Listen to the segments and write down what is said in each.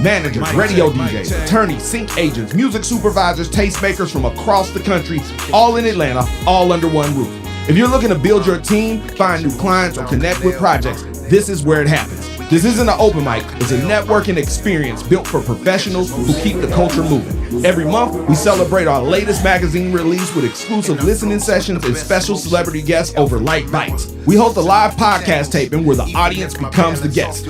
managers, radio DJs, attorneys, sync agents, music supervisors, tastemakers from across the country, all in Atlanta, all under one roof. If you're looking to build your team, find new clients, or connect with projects, this is where it happens. This isn't an open mic, it's a networking experience built for professionals who keep the culture moving. Every month, we celebrate our latest magazine release with exclusive listening sessions and special celebrity guests over light bites. We host a live podcast taping where the audience becomes the guest.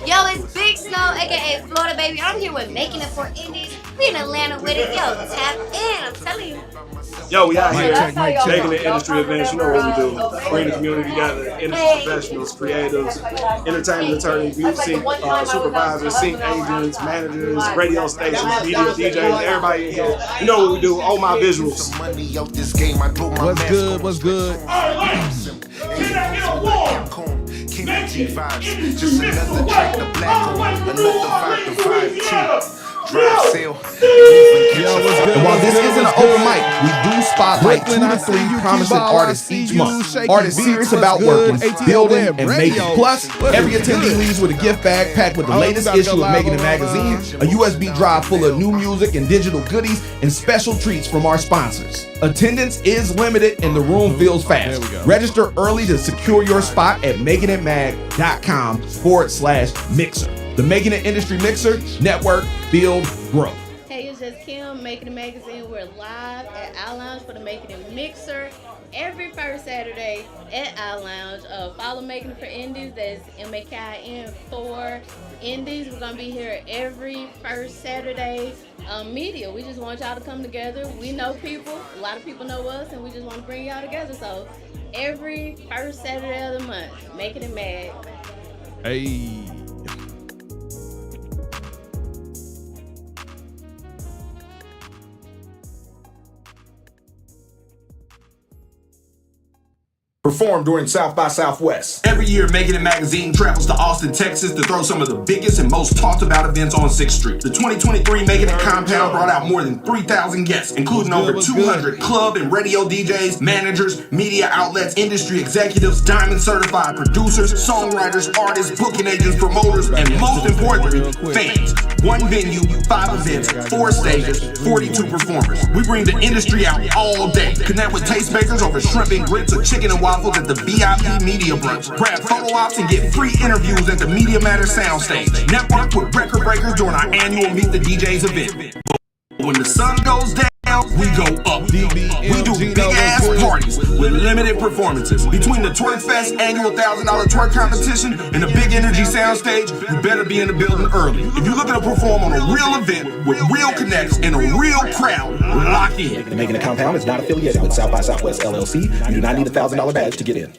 Yo, it's Big Snow, aka Florida Baby. I'm here with Making It for Indies. We in Atlanta with it. Yo, tap in. I'm telling you. Yo, we out here making the industry events. You know what we do. Bring the community together. Industry professionals, creatives, entertainment attorneys, music supervisors, sync agents, managers, radio stations, media DJs, everybody in here. You know what we do. All my visuals. What's good? What's good? Just another track, the black one, another 5 to 5 drive sale. And while this isn't an open mic, we do spotlight 2 to 3 promising artists each month. Artists serious about working, building, and making. Plus, every attendee leaves with a gift bag packed with the latest issue of Making It magazine, a USB drive full of new music and digital goodies, and special treats from our sponsors. Attendance is limited and the room fills fast. Register early to secure your spot at makingitmag.com/mixer. The Making It Industry Mixer, network, build, grow. Hey, it's just Kim, Making It Magazine. We're live at Our Lounge for the Making It Mixer every first Saturday at Our Lounge. Follow Making It for Indies. That's MAKIN for Indies. We're going to be here every first Saturday. Media, we just want y'all to come together. We know people, a lot of people know us, and we just want to bring y'all together. So every first Saturday of the month, Making It Mag. Hey. Performed during South by Southwest. Every year, Making It Magazine travels to Austin, Texas to throw some of the biggest and most talked about events on 6th Street. The 2023 Making It Compound brought out more than 3,000 guests, including over 200 club and radio DJs, managers, media outlets, industry executives, diamond certified producers, songwriters, artists, booking agents, promoters, and most importantly, fans. One venue, 5 events, 4 stages, 42 performers. We bring the industry out all day. Connect with tastemakers over shrimp and grits or chicken and waffles at the VIP Media Brunch. Grab photo ops and get free interviews at the Media Matter Soundstage. Network with record breakers during our annual Meet the DJs event. When the sun goes down, we go up. We do big-ass parties with limited performances. Between the Twerk Fest annual $1,000 twerk competition and the Big Energy Soundstage, you better be in the building early. If you're looking to perform on a real event with real connects and a real crowd, lock in. The Making It Compound is not affiliated with South by Southwest LLC. You do not need a $1,000 badge to get in.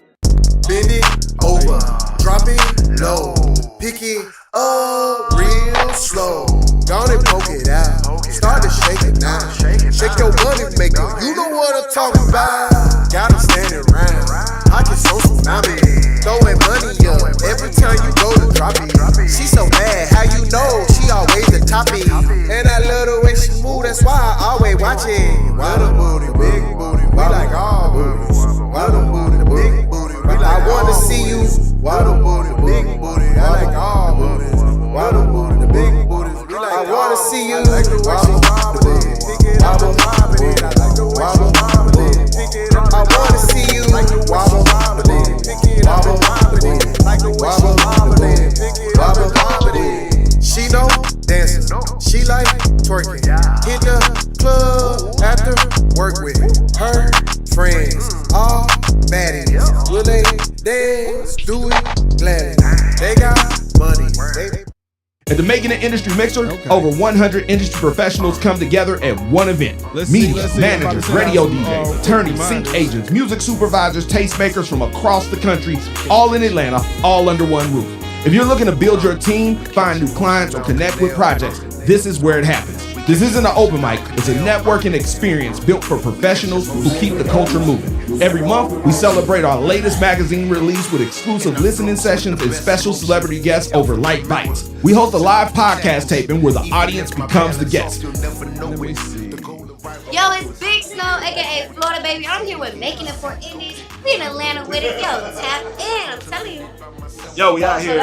Bend it over, drop it low, pick it up real slow. Gonna poke it out, start to shake it now. Shake your money maker, you know what I'm talking about. Got 'em standing around, pockets so tsunami. Throwing money up every time you go to drop it. She so bad, how you know? She always the topic. And I love the way she move, that's why I always watch it. Why the booty, big booty, we like all booties. Why the booty, big booty, we like I wanna see you. Why the booty, big booty, I like all booties. Why the booty, the big booties, we like I wanna see you. Like the way she wobble it, pick it up, wobble it. I like the way she wobble it, pick it up. I wanna see you. Like the way she wobble it, pick it up, wobble it. Like the way she wobble it, pick it up, wobble it. She know dancing, she like twerking. Hit the club after work with her friends, all baddies. Will they dance? Do it gladly. They got money. At the Making It Industry Mixer, over 100 industry professionals come together at one event. Media, managers, radio DJs, attorneys, sync agents, music supervisors, tastemakers from across the country, all in Atlanta, all under one roof. If you're looking to build your team, find new clients, or connect with projects, this is where it happens. This isn't an open mic, it's a networking experience built for professionals who keep the culture moving. Every month, we celebrate our latest magazine release with exclusive listening sessions and special celebrity guests over light bites. We host a live podcast taping where the audience becomes the guest. Yo, it's Big Snow, aka Florida Baby. I'm here with Making It for Indies. We in Atlanta with it. Yo, tap in. I'm telling you. Yo, we out here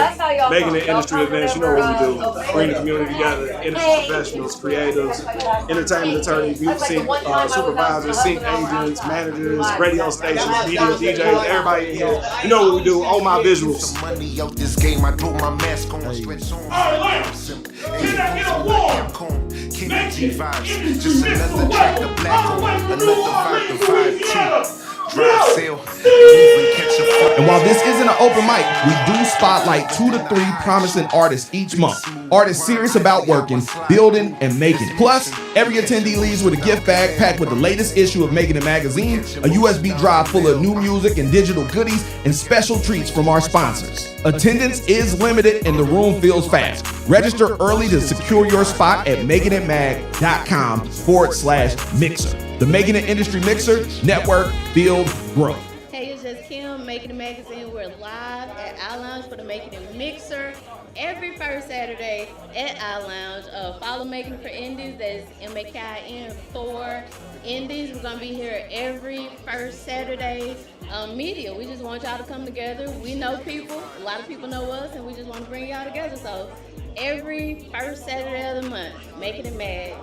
making the industry events. You know what we do. Bring the community together. Industry professionals, creatives, entertainment attorneys, music sync supervisors, sync agents, managers, radio stations, media DJs, everybody in here. You know what we do. All my visuals. Money out this game, I throw my mask on, stretch on. King vibes, just another track to black on, another vibe to vibe too. Drive sale, even catch a And while this isn't an open mic, we do spotlight 2 to 3 promising artists each month. Artists serious about working, building, and making it. Plus, every attendee leaves with a gift bag packed with the latest issue of Making It magazine, a USB drive full of new music and digital goodies, and special treats from our sponsors. Attendance is limited and the room fills fast. Register early to secure your spot at makingitmag.com/mixer. The Making It Industry Mixer, network, build, grow. Hey, it's just Kim, Making It Magazine. We're live at Our Lounge for the Making It Mixer every first Saturday at Our Lounge. Follow Making It for Indies. That's MAKIN for Indies. We're going to be here every first Saturday. Media, we just want y'all to come together. We know people. A lot of people know us, and we just want to bring y'all together. So every first Saturday of the month, Making It Mag.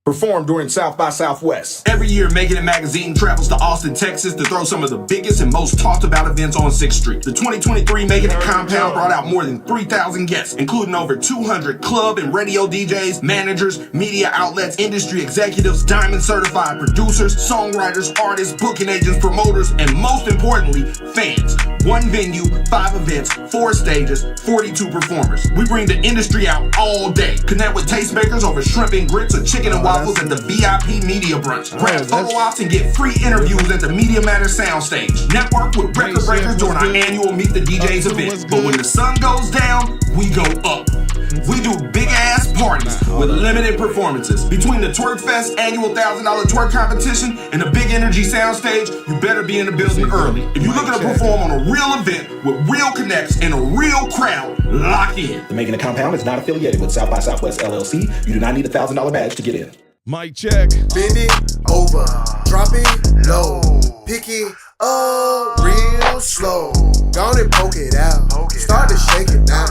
Performed during South by Southwest. Every year, Making It Magazine travels to Austin, Texas to throw some of the biggest and most talked about events on 6th Street. The 2023 Making It Compound brought out more than 3,000 guests, including over 200 club and radio DJs, managers, media outlets, industry executives, diamond certified producers, songwriters, artists, booking agents, promoters, and most importantly, fans. 1 venue, 5 events, 4 stages, 42 performers. We bring the industry out all day. Connect with tastemakers over shrimp and grits or chicken and waffles at the VIP Media Brunch. Grab photo ops and get free interviews at the Media Matters Soundstage. Network with record breakers during our annual Meet the DJs event. But when the sun goes down, we go up. We do big ass parties with limited performances. Between the Twerk Fest annual $1,000 twerk competition and the Big Energy Soundstage, you better be in the building early. If you're looking to perform on a real event with real connects and a real crowd, lock in. The Making It Compound is not affiliated with South by Southwest LLC. You do not need a $1,000 badge to get in. Mic check. Bend it over, drop it low, pick it up real slow. Gonna poke it out, start to shake it now.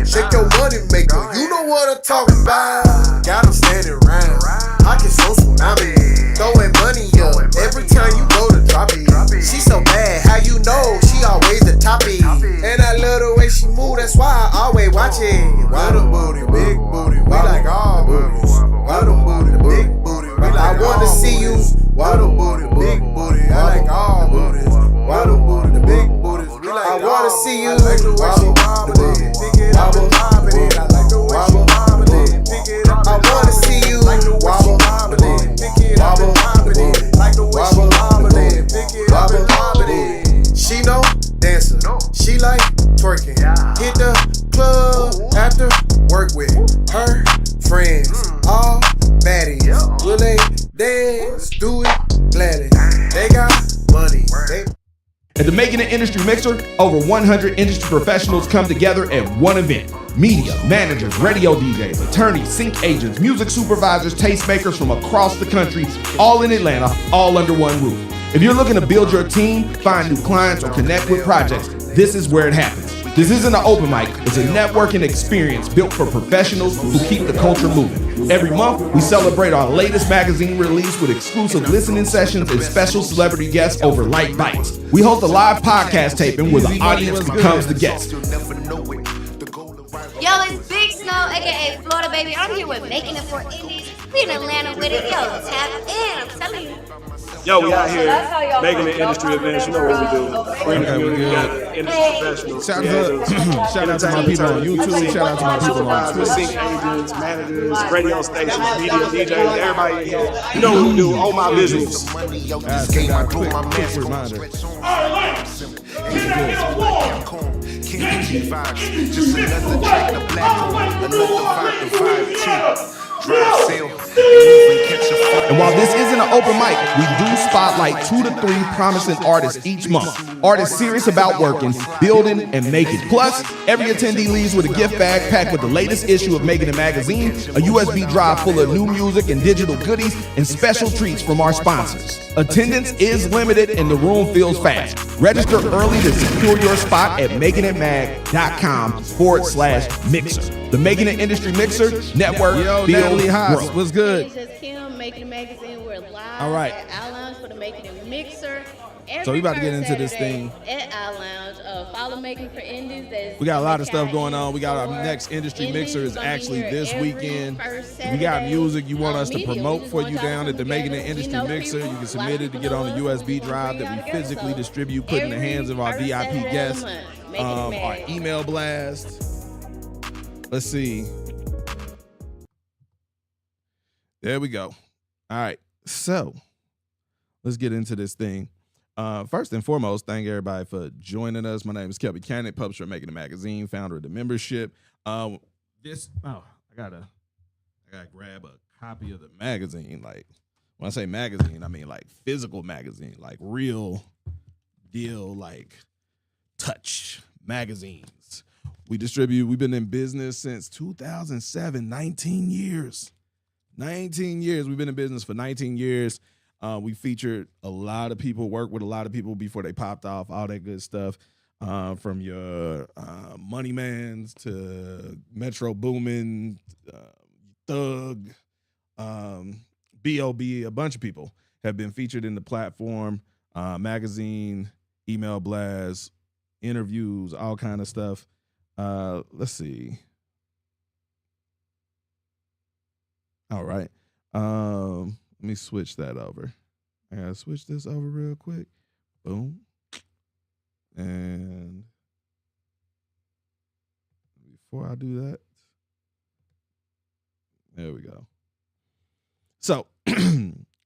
Shake your money maker, you know what I'm talking about. Got 'em standing round, pockets so tsunami. Throwing money up every time you go to drop it. She so bad, how you know? She always the toppy. And I love the way she move, that's why I always watch it. Little booty, big booty, we like all booties. Little booty, big booty, we like I wanna see you. Little booty, big booty, I like all booties. Little booty, the big booties, we like I wanna see you. I like the way she wobble it, pick it up and pop it. I like the way she wobble it, pick it up. I wanna see you. Like the way she wobble it, pick it up and pop it. Like the way she wobble it, pick it up and pop it. She know dancer, she like twerking. Hit the club after work with her friends, all baddies. Will they dance? Do it gladly. They got money. At the Making It Industry Mixer, over 100 industry professionals come together at one event. Media, managers, radio DJs, attorneys, sync agents, music supervisors, tastemakers from across the country, all in Atlanta, all under one roof. If you're looking to build your team, find new clients, or connect with projects, this is where it happens. This isn't an open mic, it's a networking experience built for professionals who keep the culture moving. Every month, we celebrate our latest magazine release with exclusive listening sessions and special celebrity guests over light bites. We host a live podcast taping where the audience becomes the guest. Yo, it's Big Snow, aka Florida Baby. I'm here with Making It for Indies. We in Atlanta with it. Yo, tap in. I'm telling you. Yo, we out here making the industry events. You know what we do. Bring the community together. Industry professionals, creatives, Shout out to my people on YouTube. Shout out to my people on Twitter. Sync agents, managers, radio stations, media DJs, everybody in here. You know what we do. All my visuals. money out this game, I throw my mask on, reminder. stretch on. King vibes, just another track to black on, another vibe to vibe too. Drive sale, and even catch a And while this isn't an open mic, we do spotlight 2 to 3 promising artists each month. Artists serious about working, building, and making. Plus, every attendee leaves with a gift bag packed with the latest issue of Making It Magazine, a USB drive full of new music and digital goodies, and special treats from our sponsors. Attendance is limited and the room fills fast. Register early to secure your spot at makingitmag.com/mixer. The Making It Industry Mixer Network. Yo, Build, Natalie Haas, grow. what's good? It's just Kim, Making It Magazine. We're live All right. at Our Lounge for the Making It Mixer. Every So we about to get first into this Saturday thing. at Our Lounge. Follow Making For Indies. We got a lot of stuff going on. We got our next industry mixer is actually this weekend. We got music you want us to promote for you down at the Making It Industry Mixer. You can submit it to get on the USB drive that we physically distribute, put in the hands of our VIP guests. Our email blast. Let's see. There we go. All right. So let's get into this thing. First and foremost, thank everybody for joining us. My name is Kelby Cannon, publisher of Making It Magazine, founder of the membership. I gotta grab a copy of the magazine. Like when I say magazine, I mean like physical magazine, like real deal, like touch magazines. We've been in business since 2007, 19 years. 19 years. We've been in business for 19 years. We featured a lot of people, worked with a lot of people before they popped off, all that good stuff. From your Money Mans to Metro Boomin, Thug, B.O.B., a bunch of people have been featured in the platform, magazine, email blasts, interviews, all kind of stuff. Let's see. All right. Let me switch that over. I gotta switch this over real quick. Boom. And before I do that, there we go. So,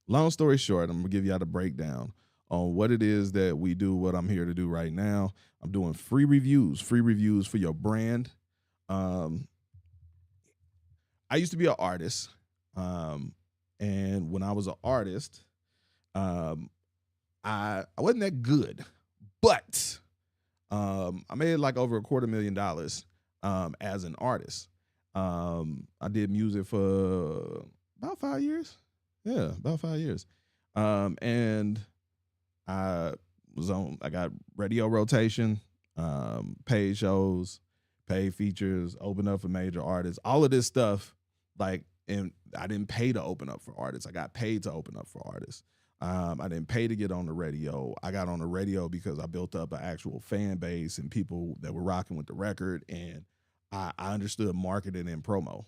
long story short, I'm gonna give y'all the breakdown on what it is that we do, what I'm here to do right now. I'm doing free reviews for your brand. I used to be an artist. And when I was an artist, I wasn't that good, but I made like over $250,000 as an artist. I did music for about 5 years. Yeah, about 5 years. And I got radio rotation, paid shows, paid features, opened up for major artists, all of this stuff. Like, and I didn't pay to open up for artists. I got paid to open up for artists. I didn't pay to get on the radio. I got on the radio because I built up an actual fan base and people that were rocking with the record. And I understood marketing and promo.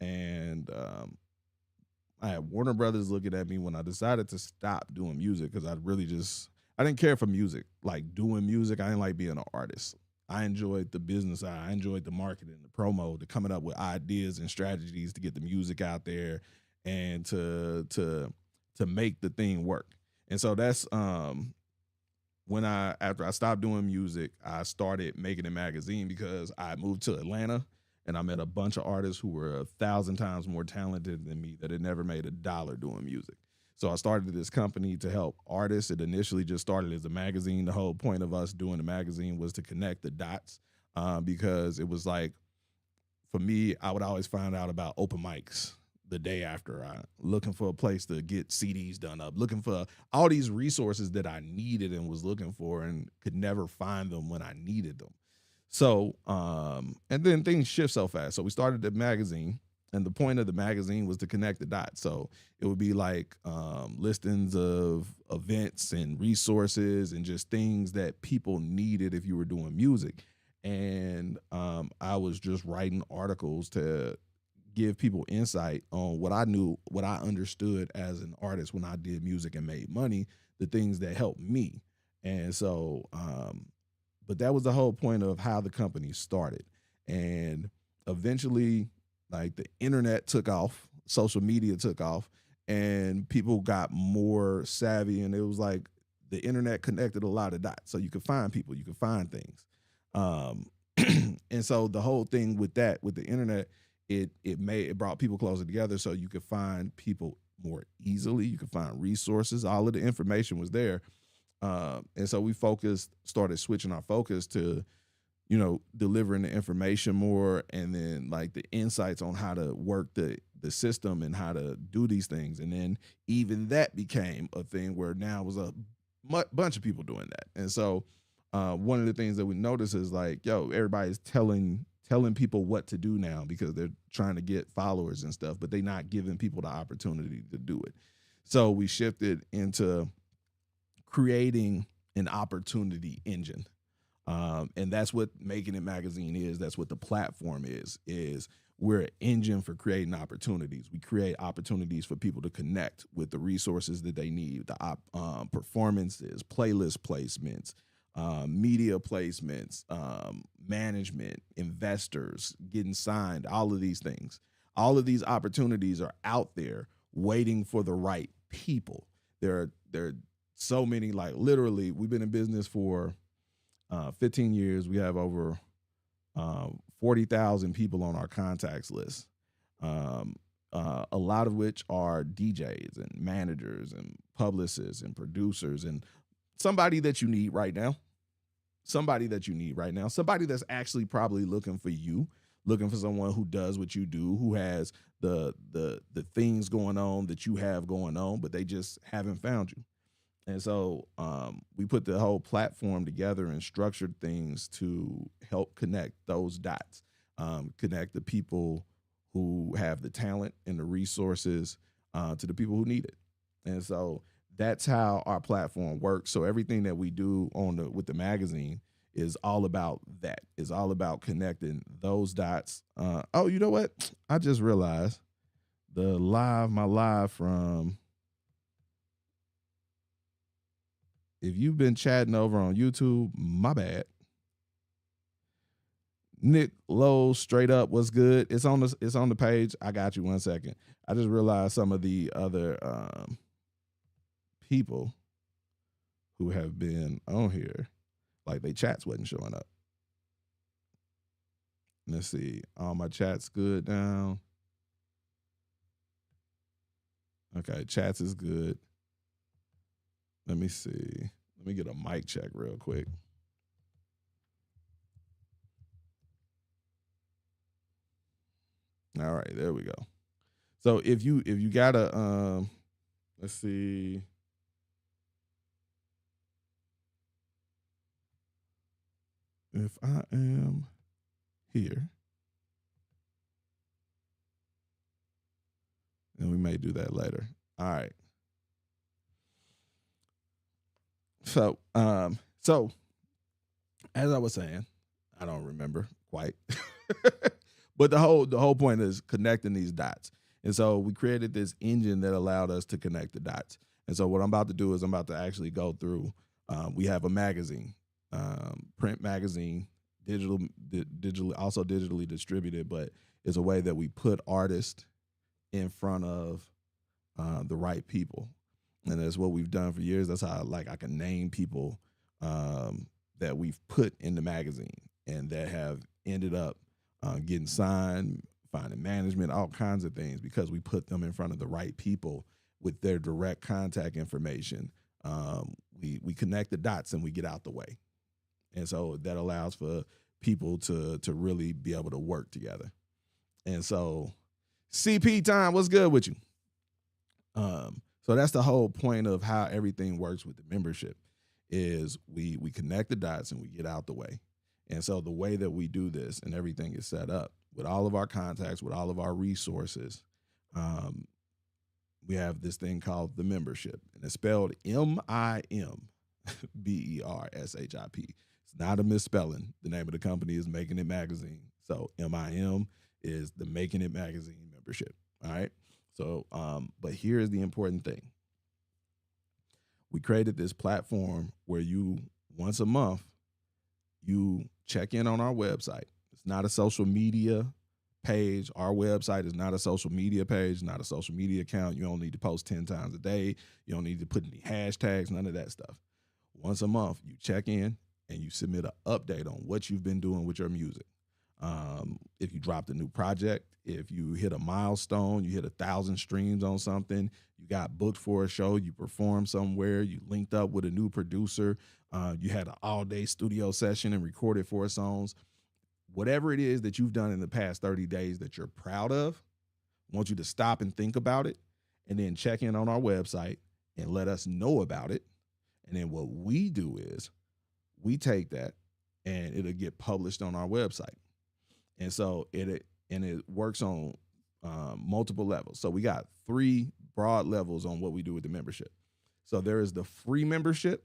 And I had Warner Brothers looking at me when I decided to stop doing music because I didn't care for music. Like doing music, I didn't like being an artist. I enjoyed the business side. I enjoyed the marketing, the promo, the coming up with ideas and strategies to get the music out there and to make the thing work. And so that's after I stopped doing music, I started Making It Magazine because I moved to Atlanta and I met a bunch of artists who were 1,000 times more talented than me that had never made $1 doing music. So I started this company to help artists. It initially just started as a magazine. The whole point of us doing the magazine was to connect the dots because it was like, for me, I would always find out about open mics the day after, looking for a place to get CDs done up, looking for all these resources that I needed and was looking for and could never find them when I needed them. So, and then things shift so fast. So we started the magazine. And the point of the magazine was to connect the dots. So it would be like listings of events and resources and just things that people needed if you were doing music. And I was just writing articles to give people insight on what I knew, what I understood as an artist when I did music and made money, the things that helped me. And so, but that was the whole point of how the company started. And eventually, like the internet took off, social media took off, and people got more savvy. And it was like the internet connected a lot of dots. So you could find people, you could find things. And so the whole thing with that, with the internet, it brought people closer together so you could find people more easily. You could find resources. All of the information was there. And so we started switching our focus to, delivering the information more, and then like the insights on how to work the system and how to do these things. And then even that became a thing where now was a bunch of people doing that. And so one of the things that we notice is like, everybody's telling people what to do now because they're trying to get followers and stuff, but they're not giving people the opportunity to do it. So we shifted into creating an opportunity engine. And that's what Making It Magazine is. That's what the platform is we're an engine for creating opportunities. We create opportunities for people to connect with the resources that they need, the performances, playlist placements, media placements, management, investors, getting signed, all of these things. All of these opportunities are out there waiting for the right people. There are so many, like literally, we've been in business for 15 years. We have over 40,000 people on our contacts list, a lot of which are DJs and managers and publicists and producers and somebody that you need right now. Somebody that's actually probably looking for you, looking for someone who does what you do, who has the things going on that you have going on, but they just haven't found you. And so we put the whole platform together and structured things to help connect those dots, connect the people who have the talent and the resources to the people who need it. And so that's how our platform works. So everything that we do with the magazine is all about that. It's all about connecting those dots. Oh, you know what? I just realized my live from, if you've been chatting over on YouTube, my bad. Nick Lowe, straight up, what's good? It's on the page. I got you 1 second. I just realized some of the other people who have been on here, like they chats wasn't showing up. Let's see. All my chats good now. Okay, chats is good. Let me see. Let me get a mic check real quick. All right, there we go. So if you got a let's see. If I am here, and we may do that later. All right. So as I was saying, I don't remember quite, but the whole point is connecting these dots. And so we created this engine that allowed us to connect the dots. And so what I'm about to do is I'm about to actually go through. We have a magazine, print magazine, also digitally distributed, but it's a way that we put artists in front of the right people. And that's what we've done for years. That's how I can name people that we've put in the magazine and that have ended up getting signed, finding management, all kinds of things, because we put them in front of the right people with their direct contact information. We connect the dots and we get out the way. And so that allows for people to really be able to work together. And so CP time, what's good with you? So that's the whole point of how everything works with the membership is we connect the dots and we get out the way. And so the way that we do this and everything is set up with all of our contacts, with all of our resources, we have this thing called the membership, and it's spelled MIMBERSHIP. It's not a misspelling. The name of the company is Making It Magazine. So MIM is the Making It Magazine membership. All right. So, but here's the important thing. We created this platform where you, once a month, you check in on our website. It's not a social media page. Our website is not a social media page, not a social media account. You don't need to post 10 times a day. You don't need to put any hashtags, none of that stuff. Once a month, you check in and you submit an update on what you've been doing with your music. If you dropped a new project, if you hit a milestone, you hit 1,000 streams on something, you got booked for a show, you performed somewhere, you linked up with a new producer, you had an all-day studio session and recorded 4 songs. Whatever it is that you've done in the past 30 days that you're proud of, I want you to stop and think about it and then check in on our website and let us know about it. And then what we do is we take that and it'll get published on our website. And so it works on multiple levels. So we got 3 broad levels on what we do with the membership. So there is the free membership.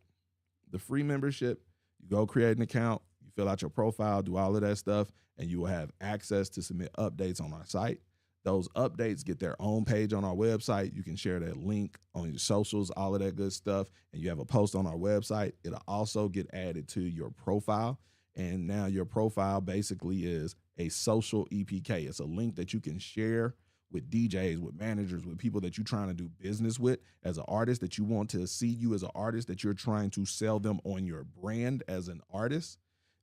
The free membership, you go create an account, you fill out your profile, do all of that stuff, and you will have access to submit updates on our site. Those updates get their own page on our website. You can share that link on your socials, all of that good stuff, and you have a post on our website. It'll also get added to your profile, and now your profile basically is a social EPK. It's a link that you can share with DJs, with managers, with people that you're trying to do business with as an artist, that you want to see you as an artist, that you're trying to sell them on your brand as an artist.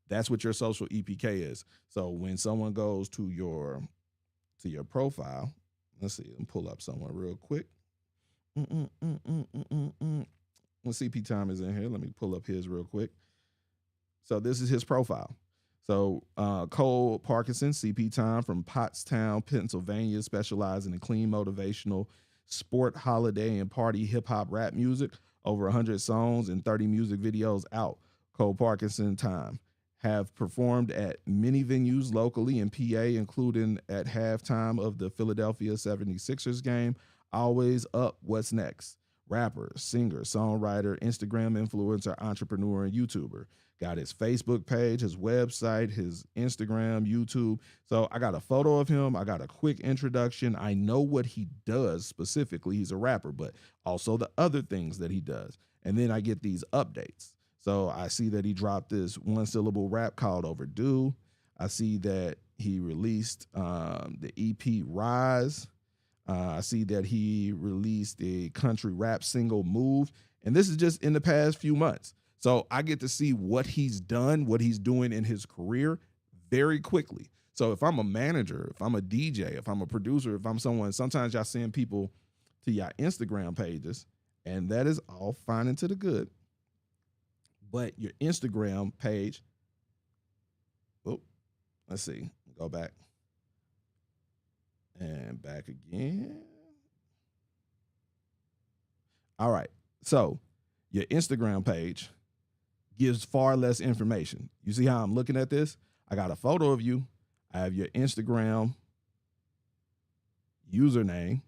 That's what your social EPK is. So when someone goes to your profile, let's see, let me pull up someone real quick. When CP Time is in here, let me pull up his real quick. So this is his profile. So Cole Parkinson, CP Time from Pottstown, Pennsylvania, specializing in clean, motivational, sport, holiday, and party hip-hop rap music. Over 100 songs and 30 music videos out. Cole Parkinson Time. Have performed at many venues locally in PA, including at halftime of the Philadelphia 76ers game. Always up, what's next? Rapper, singer, songwriter, Instagram influencer, entrepreneur, and YouTuber. Got his Facebook page, his website, his Instagram, YouTube. So I got a photo of him. I got a quick introduction. I know what he does specifically. He's a rapper, but also the other things that he does. And then I get these updates. So I see that he dropped this 1-syllable rap called Overdue. I see that he released the EP Rise. I see that he released a country rap single Move. And this is just in the past few months. So I get to see what he's done, what he's doing in his career very quickly. So if I'm a manager, if I'm a DJ, if I'm a producer, if I'm someone, sometimes y'all send people to your Instagram pages, and that is all fine and to the good. But your Instagram page, let's see, go back and back again. All right, so your Instagram page gives far less information. You see how I'm looking at this? I got a photo of you. I have your Instagram username.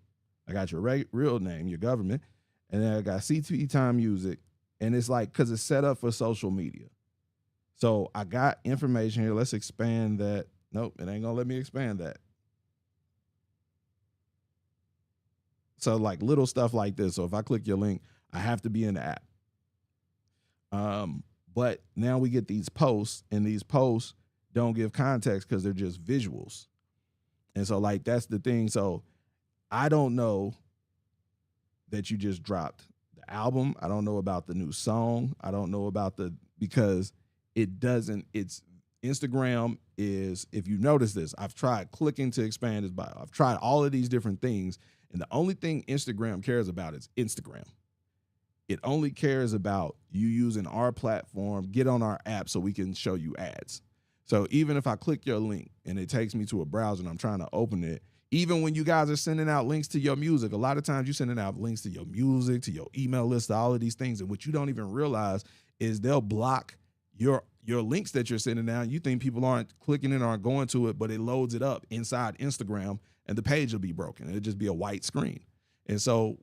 I got your real name, your government, and then I got CT Time Music. And it's like, because it's set up for social media. So I got information here. Let's expand that. Nope, it ain't going to let me expand that. So like little stuff like this. So if I click your link, I have to be in the app. But now we get these posts, and these posts don't give context because they're just visuals. And so like, that's the thing. So I don't know that you just dropped album. I don't know about the new song. I don't know about because it's Instagram is, if you notice this, I've tried clicking to expand his bio. I've tried all of these different things. And the only thing Instagram cares about is Instagram. It only cares about you using our platform, get on our app so we can show you ads. So even if I click your link and it takes me to a browser and I'm trying to open it, even when you guys are sending out links to your music, a lot of times you're sending out links to your music, to your email list, to all of these things. And what you don't even realize is they'll block your links that you're sending out. You think people aren't clicking it or aren't going to it, but it loads it up inside Instagram and the page will be broken. It'll just be a white screen. And so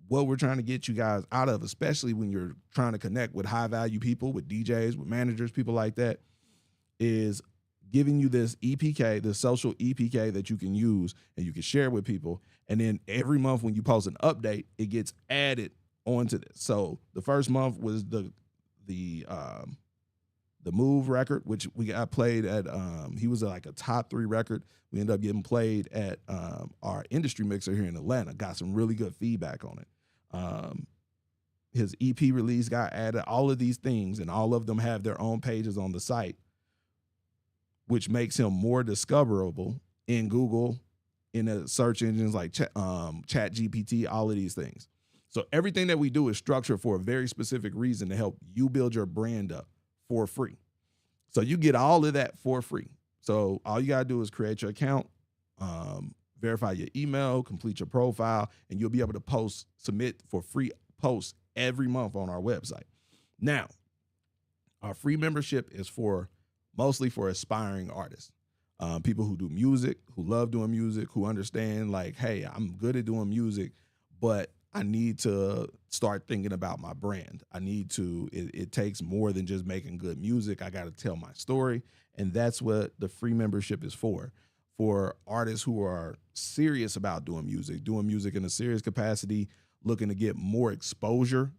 what we're trying to get you guys out of, especially when you're trying to connect with high value people, with DJs, with managers, people like that, is giving you this EPK, this social EPK that you can use and you can share with people. And then every month when you post an update, it gets added onto this. So the first month was the Move record, which we got played at, he was like a top 3 record. We ended up getting played at our industry mixer here in Atlanta. Got some really good feedback on it. His EP release got added, all of these things, and all of them have their own pages on the site. which makes him more discoverable in Google, in the search engines like Chat GPT, all of these things. So everything that we do is structured for a very specific reason to help you build your brand up for free. So you get all of that for free. So all you got to do is create your account, verify your email, complete your profile, and you'll be able to submit for free posts every month on our website. Now, our free membership is mostly for aspiring artists, people who do music, who love doing music, who understand like, hey, I'm good at doing music, but I need to start thinking about my brand. It takes more than just making good music. I got to tell my story. And that's what the free membership is for artists who are serious about doing music in a serious capacity, looking to get more exposure.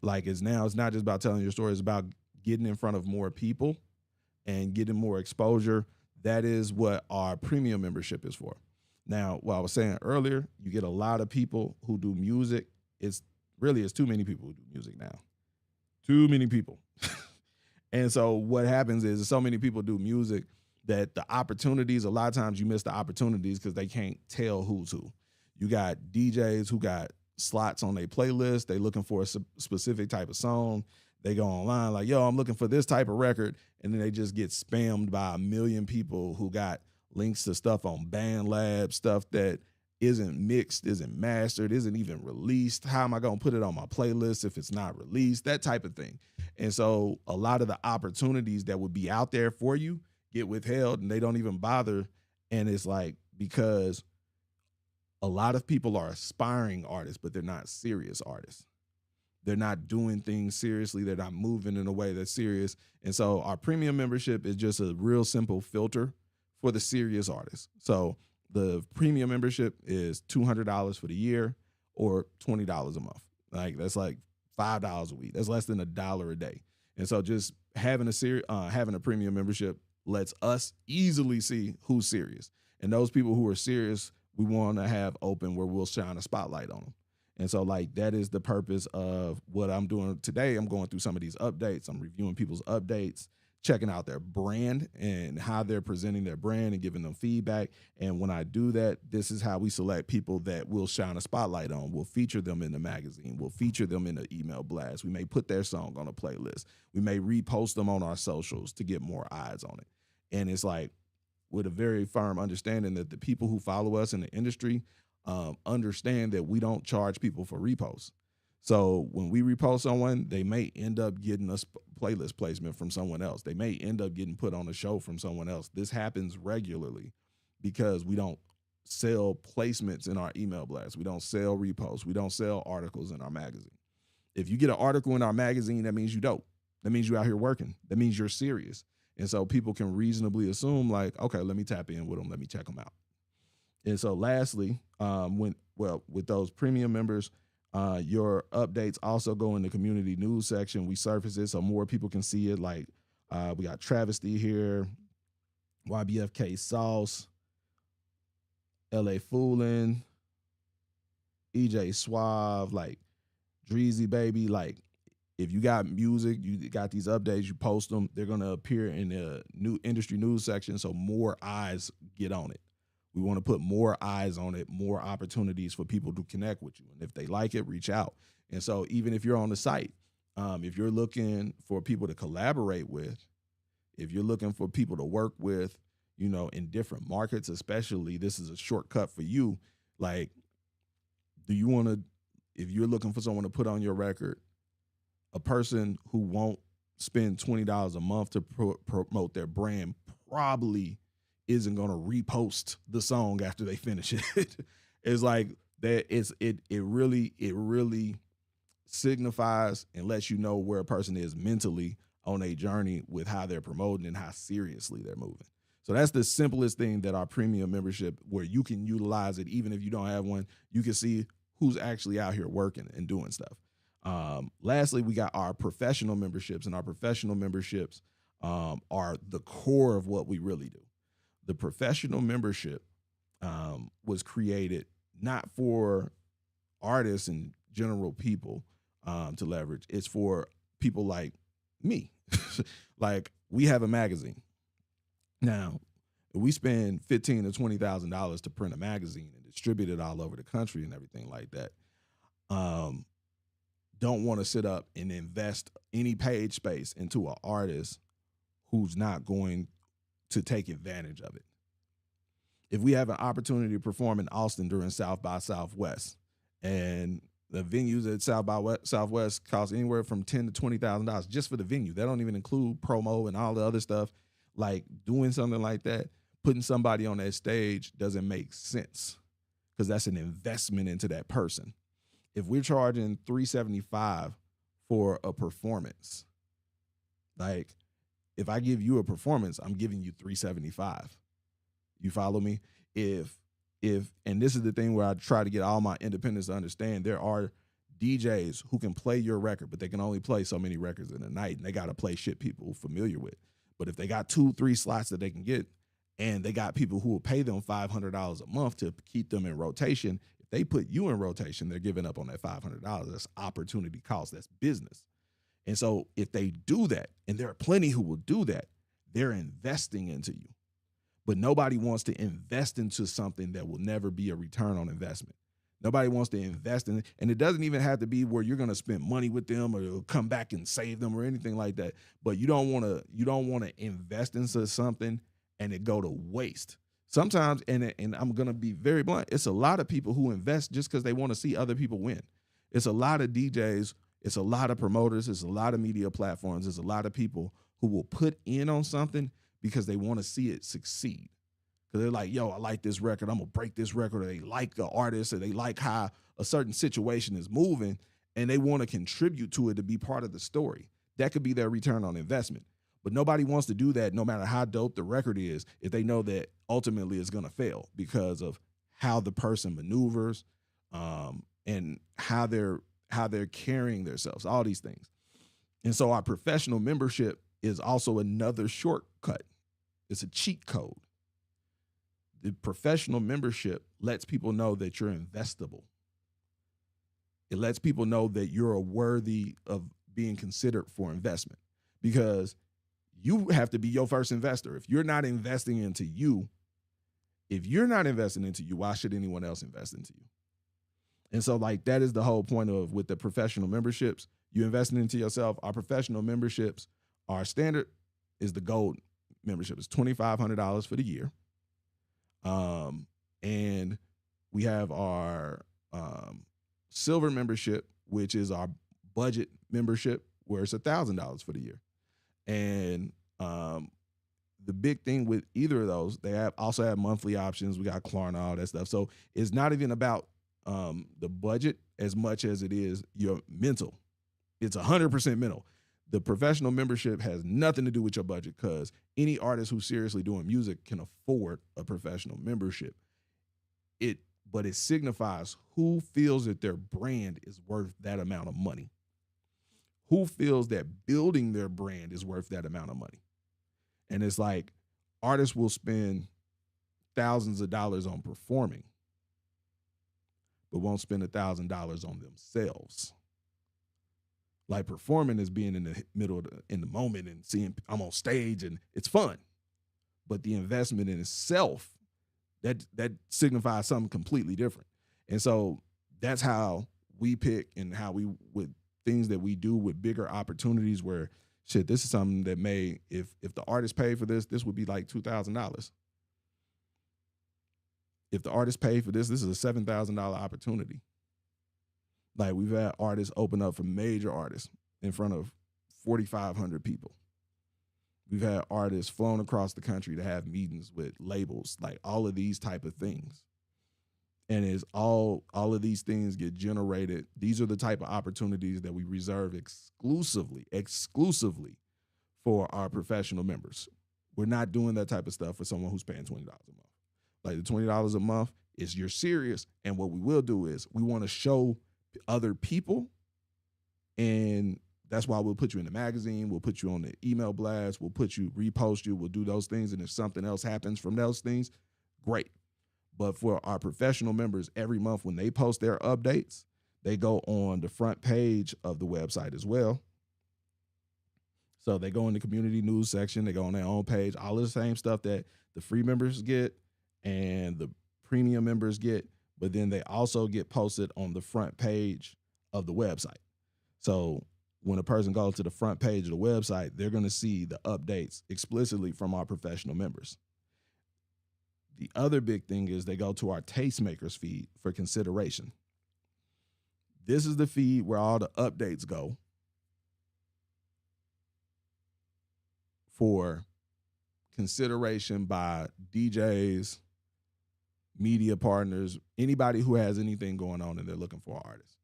Like it's not just about telling your story, it's about getting in front of more people and getting more exposure. That is what our premium membership is for. Now, what I was saying earlier, you get a lot of people who do music. It's too many people who do music now. Too many people. And so what happens is so many people do music that the opportunities, a lot of times you miss the opportunities because they can't tell who's who. You got DJs who got slots on their playlist. They looking for a specific type of song. They go online like, yo, I'm looking for this type of record. And then they just get spammed by a million people who got links to stuff on BandLab, stuff that isn't mixed, isn't mastered, isn't even released. How am I going to put it on my playlist if it's not released? That type of thing. And so a lot of the opportunities that would be out there for you get withheld and they don't even bother. And it's like, because a lot of people are aspiring artists, but they're not serious artists. They're not doing things seriously. They're not moving in a way that's serious. And so our premium membership is just a real simple filter for the serious artists. So the premium membership is $200 for the year or $20 a month. Like that's like $5 a week. That's less than $1 a day. And so just having a premium membership lets us easily see who's serious. And those people who are serious, we want to have open where we'll shine a spotlight on them. And so like that is the purpose of what I'm doing today. I'm going through some of these updates. I'm reviewing people's updates, checking out their brand and how they're presenting their brand and giving them feedback. And when I do that, this is how we select people that we'll shine a spotlight on. We'll feature them in the magazine. We'll feature them in the email blast. We may put their song on a playlist. We may repost them on our socials to get more eyes on it. And it's like with a very firm understanding that the people who follow us in the industry understand that we don't charge people for reposts. So when we repost someone, they may end up getting a playlist placement from someone else. They may end up getting put on a show from someone else. This happens regularly because we don't sell placements in our email blast. We don't sell reposts. We don't sell articles in our magazine. If you get an article in our magazine, that means you dope. That means you're out here working. That means you're serious. And so people can reasonably assume like, okay, let me tap in with them. Let me check them out. And so lastly, with those premium members, your updates also go in the community news section. We surface it so more people can see it. Like we got Travesty here, YBFK Sauce, LA Foolin', EJ Suave, like Dreezy Baby. Like if you got music, you got these updates, you post them, they're going to appear in the new industry news section so more eyes get on it. We want to put more eyes on it, more opportunities for people to connect with you. And if they like it, reach out. And so even if you're on the site, if you're looking for people to collaborate with, if you're looking for people to work with, you know, in different markets, especially, this is a shortcut for you. Like, do you want to, if you're looking for someone to put on your record, a person who won't spend $20 a month to promote their brand probably isn't going to repost the song after they finish it. It's like that. It really signifies and lets you know where a person is mentally on a journey with how they're promoting and how seriously they're moving. So that's the simplest thing that our premium membership, where you can utilize it even if you don't have one. You can see who's actually out here working and doing stuff. Lastly, we got our professional memberships, and our professional memberships are the core of what we really do. The professional membership was created not for artists and general people to leverage. It's for people like me. Like, we have a magazine. Now, if we spend $15,000 to $20,000 to print a magazine and distribute it all over the country and everything like that, don't want to sit up and invest any page space into an artist who's not going to take advantage of it. If we have an opportunity to perform in Austin during South by Southwest, and the venues at South by Southwest cost anywhere from $10,000 to $20,000 just for the venue. They don't even include promo and all the other stuff. Like doing something like that, putting somebody on that stage doesn't make sense because that's an investment into that person. If we're charging $375 for a performance, like if I give you a performance, I'm giving you $375. You follow me? If and this is the thing where I try to get all my independents to understand, there are DJs who can play your record, but they can only play so many records in a night, and they got to play shit people familiar with. But if they got 2-3 slots that they can get, and they got people who will pay them $500 a month to keep them in rotation, if they put you in rotation, they're giving up on that $500. That's opportunity cost. That's business. And so if they do that, and there are plenty who will do that, they're investing into you. But nobody wants to invest into something that will never be a return on investment. Nobody wants to invest in it. And it doesn't even have to be where you're going to spend money with them or it'll come back and save them or anything like that. But you don't want to invest into something and it go to waste. Sometimes, and I'm going to be very blunt, it's a lot of people who invest just because they want to see other people win. It's a lot of DJs, it's a lot of promoters, it's a lot of media platforms, there's a lot of people who will put in on something because they want to see it succeed. Because they're like, yo, I like this record, I'm going to break this record, or they like the artist, or they like how a certain situation is moving, and they want to contribute to it to be part of the story. That could be their return on investment. But nobody wants to do that no matter how dope the record is if they know that ultimately it's going to fail because of how the person maneuvers and how they're carrying themselves, all these things. And so our professional membership is also another shortcut. It's a cheat code. The professional membership lets people know that you're investable. It lets people know that you're worthy of being considered for investment, because you have to be your first investor. If you're not investing into you, why should anyone else invest into you? And so like that is the whole point of with the professional memberships, you investing into yourself. Our professional memberships, our standard is the gold membership. It's $2,500 for the year. And we have our silver membership, which is our budget membership, where it's $1,000 for the year. And the big thing with either of those, they also have monthly options. We got Klarna, all that stuff. So it's not even about the budget as much as it is your mental. It's 100% mental. The professional membership has nothing to do with your budget, because any artist who's seriously doing music can afford a professional membership. But it signifies who feels that their brand is worth that amount of money. Who feels that building their brand is worth that amount of money. And it's like artists will spend thousands of dollars on performing, but won't spend $1,000 on themselves. Like performing is being in the middle of in the moment and seeing I'm on stage and it's fun. But the investment in itself, that signifies something completely different. And so that's how we pick and how we with things that we do with bigger opportunities where shit, this is something that may, if the artist paid for this would be like $2,000. If the artist paid for this is a $7,000 opportunity. Like we've had artists open up for major artists in front of 4,500 people. We've had artists flown across the country to have meetings with labels, like all of these type of things. And it's all of these things get generated. These are the type of opportunities that we reserve exclusively for our professional members. We're not doing that type of stuff for someone who's paying $20 a month. Like the $20 a month is you're serious. And what we will do is we want to show other people, and that's why we'll put you in the magazine, we'll put you on the email blast, we'll repost you, we'll do those things, and if something else happens from those things, great. But for our professional members, every month when they post their updates, they go on the front page of the website as well. So they go in the community news section, they go on their own page, all of the same stuff that the free members get and the premium members get, but then they also get posted on the front page of the website. So when a person goes to the front page of the website, they're going to see the updates explicitly from our professional members. The other big thing is they go to our Tastemakers feed for consideration. This is the feed where all the updates go for consideration by DJs, media partners, anybody who has anything going on and they're looking for artists.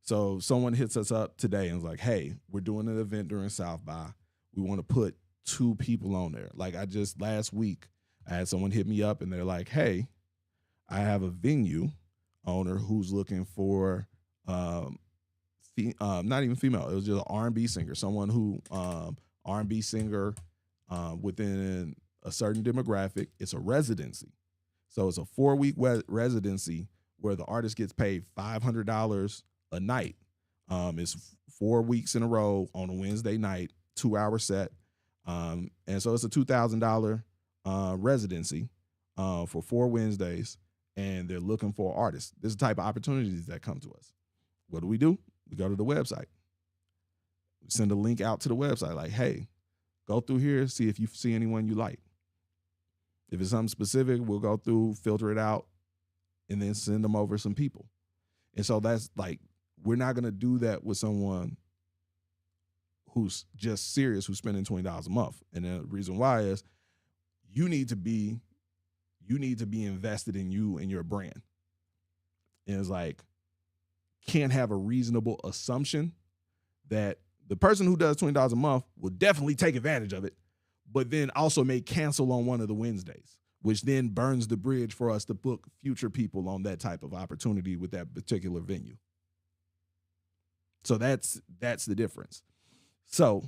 So someone hits us up today and is like, hey, we're doing an event during South by. We want to put 2 people on there. Like last week, I had someone hit me up and they're like, hey, I have a venue owner who's looking for not even female. It was just an R&B singer, someone who R&B singer within a certain demographic. It's a residency. So it's a 4-week residency where the artist gets paid $500 a night. It's 4 weeks in a row on a Wednesday night, 2-hour set. And so it's a $2,000 residency for 4 Wednesdays, and they're looking for artists. This is the type of opportunities that come to us. What do? We go to the website. We send a link out to the website like, hey, go through here, see if you see anyone you like. If it's something specific, we'll go through, filter it out, and then send them over some people. And so that's like, we're not going to do that with someone who's just serious, who's spending $20 a month. And the reason why is you need to be invested in you and your brand. And it's like, can't have a reasonable assumption that the person who does $20 a month will definitely take advantage of it, but then also may cancel on one of the Wednesdays, which then burns the bridge for us to book future people on that type of opportunity with that particular venue. So that's the difference. So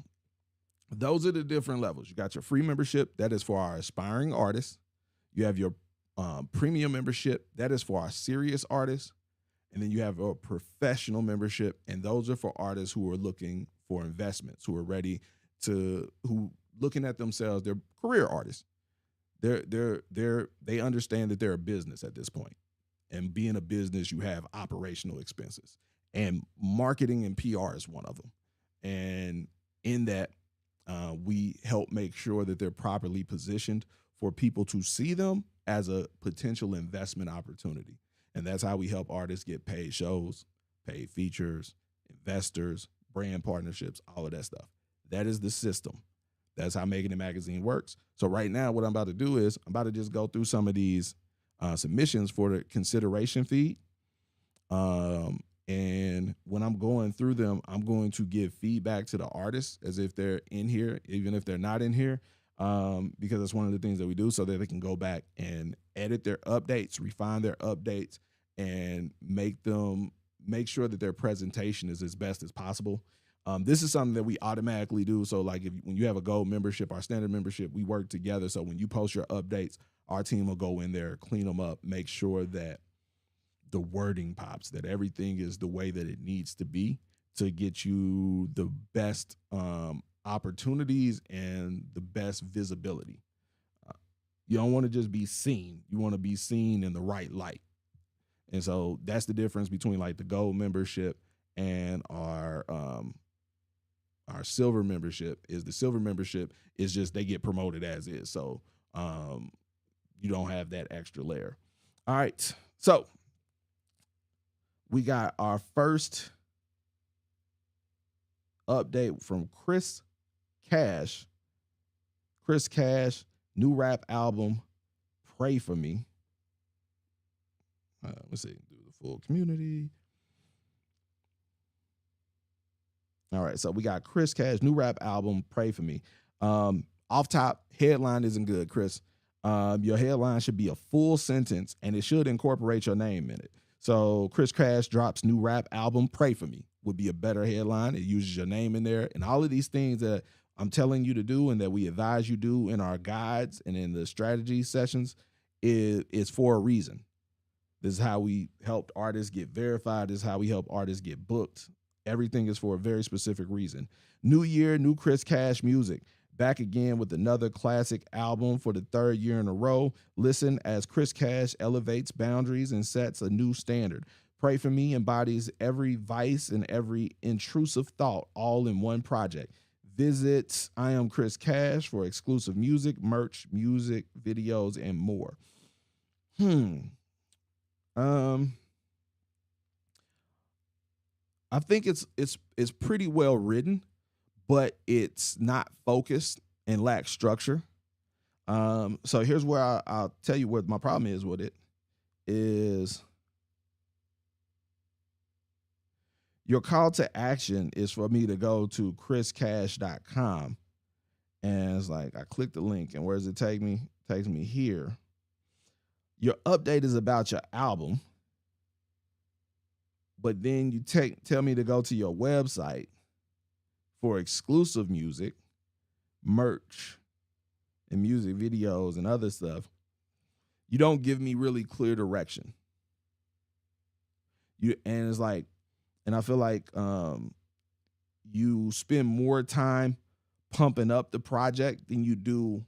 those are the different levels. You got your free membership. That is for our aspiring artists. You have your premium membership. That is for our serious artists. And then you have a professional membership. And those are for artists who are looking for investments, who are ready to, who looking at themselves, they're career artists. They understand that they're a business at this point. And being a business, you have operational expenses. And marketing and PR is one of them. And in that, we help make sure that they're properly positioned for people to see them as a potential investment opportunity. And that's how we help artists get paid shows, paid features, investors, brand partnerships, all of that stuff. That is the system. That's how Making It Magazine works. So right now, what I'm about to do is I'm about to just go through some of these submissions for the consideration feed. And when I'm going through them, I'm going to give feedback to the artists as if they're in here, even if they're not in here, because that's one of the things that we do so that they can go back and edit their updates, refine their updates, and make sure that their presentation is as best as possible. This is something that we automatically do. So like when you have a gold membership, our standard membership, we work together. So when you post your updates, our team will go in there, clean them up, make sure that the wording pops, that everything is the way that it needs to be to get you the best opportunities and the best visibility. You don't want to just be seen. You want to be seen in the right light. And so that's the difference between like the gold membership and our silver membership. Is the silver membership is just they get promoted as is. So you don't have that extra layer. All right. So we got our first update from Chris Cash. Chris Cash, new rap album, Pray For Me. Let's see, do the full community. All right, so we got Chris Cash, new rap album, Pray For Me. Off top, headline isn't good, Chris. Your headline should be a full sentence, and it should incorporate your name in it. So Chris Cash drops new rap album, Pray For Me, would be a better headline. It uses your name in there. And all of these things that I'm telling you to do and that we advise you do in our guides and in the strategy sessions is for a reason. This is how we helped artists get verified. This is how we help artists get booked. Everything is for a very specific reason. New year, new Chris Cash music. Back again with another classic album for the third year in a row. Listen as Chris Cash elevates boundaries and sets a new standard. Pray for Me embodies every vice and every intrusive thought all in one project. Visit I Am Chris Cash for exclusive music, merch, music, videos, and more. I think it's pretty well written, but it's not focused and lacks structure. So here's where I'll tell you what my problem is with it is your call to action is for me to go to chriscash.com. And it's like, I click the link and where does it take me? It takes me here. Your update is about your album. But then you tell me to go to your website for exclusive music, merch, and music videos and other stuff. You don't give me really clear direction. And it's like, and I feel like you spend more time pumping up the project than you do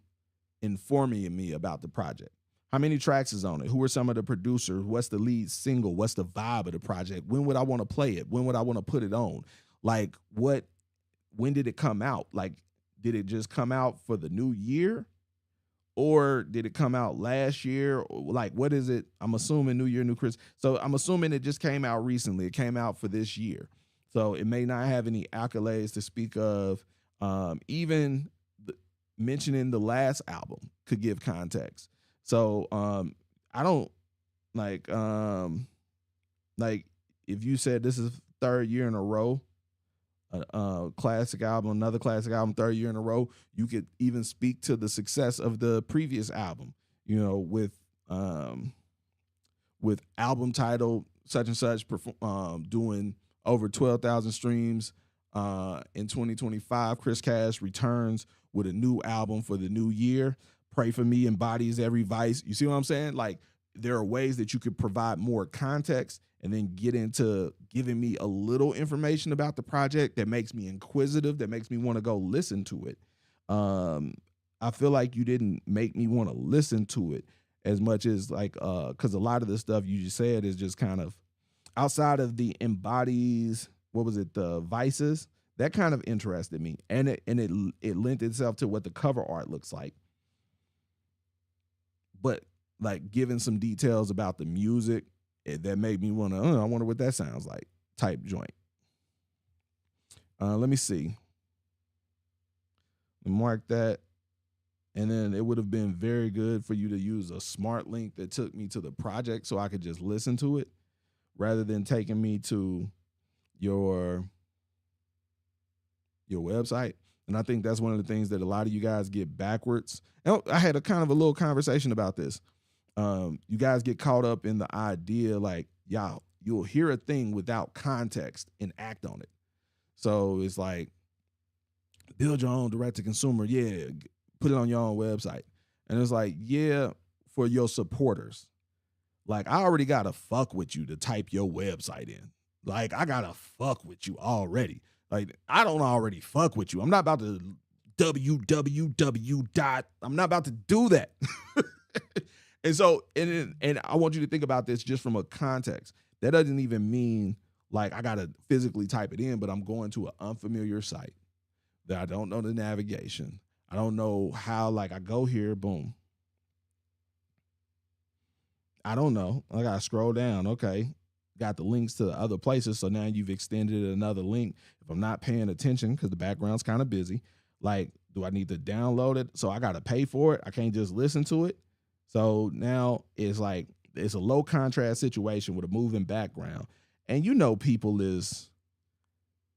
informing me about the project. How many tracks is on it? Who are some of the producers? What's the lead single? What's the vibe of the project? When would I want to play it? When would I want to put it on? Like, when did it come out? Like, did it just come out for the new year? Or did it come out last year? Like, what is it? I'm assuming New Year, New Chris. So I'm assuming it just came out recently. It came out for this year. So it may not have any accolades to speak of. Even mentioning the last album could give context. So I don't like if you said this is third year in a row, classic album, another classic album, third year in a row, you could even speak to the success of the previous album, you know, with album title such and such doing over 12,000 streams in 2025. Chris Cash returns with a new album for the new year. Pray for Me embodies every vice. You see what I'm saying? Like, there are ways that you could provide more context and then get into giving me a little information about the project that makes me inquisitive, that makes me want to go listen to it. I feel like you didn't make me want to listen to it as much as like, because a lot of the stuff you just said is just kind of outside of the embodies, what was it, the vices? That kind of interested me. And it lent itself to what the cover art looks like. But like giving some details about the music that made me want to, I wonder what that sounds like type joint. Let me see. Mark that. And then it would have been very good for you to use a smart link that took me to the project so I could just listen to it rather than taking me to your website. And I think that's one of the things that a lot of you guys get backwards. And I had a kind of a little conversation about this. You guys get caught up in the idea like, you'll hear a thing without context and act on it. So it's like, build your own direct to consumer. Yeah, put it on your own website. And it's like, yeah, for your supporters. Like, I already got to fuck with you to type your website in. Like, I got to fuck with you already. Like, I don't already fuck with you. I'm not about to www. I'm not about to do that. And so, and I want you to think about this just from a context. That doesn't even mean like I got to physically type it in, but I'm going to an unfamiliar site that I don't know the navigation. I don't know how, like I go here, boom. I don't know. I got to scroll down. Okay. Got the links to the other places. So now you've extended another link. If I'm not paying attention because the background's kind of busy, like, do I need to download it? So I got to pay for it. I can't just listen to it. So now it's like, it's a low contrast situation with a moving background. And you know, people they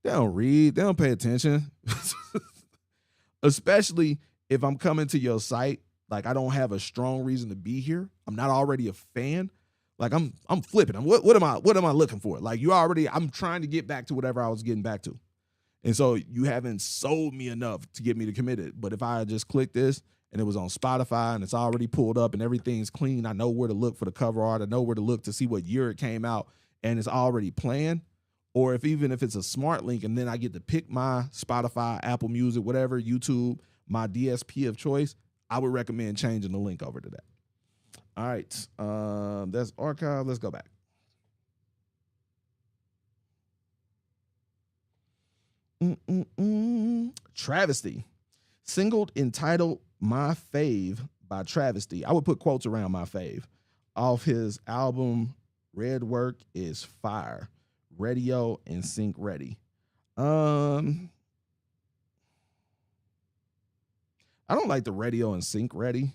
don't read, they don't pay attention. Especially if I'm coming to your site, like I don't have a strong reason to be here. I'm not already a fan. Like I'm flipping. What am I looking for? Like I'm trying to get back to whatever I was getting back to. And so you haven't sold me enough to get me to commit it. But if I just click this and it was on Spotify and it's already pulled up and everything's clean, I know where to look for the cover art. I know where to look to see what year it came out and it's already planned. or even if it's a smart link and then I get to pick my Spotify, Apple Music, whatever, YouTube, my DSP of choice, I would recommend changing the link over to that. All right. That's archive. Let's go back. Travesty. Singled entitled My Fave by Travesty. I would put quotes around my fave. Off his album Red Work is Fire. Radio and Sync Ready. I don't like the Radio and Sync Ready.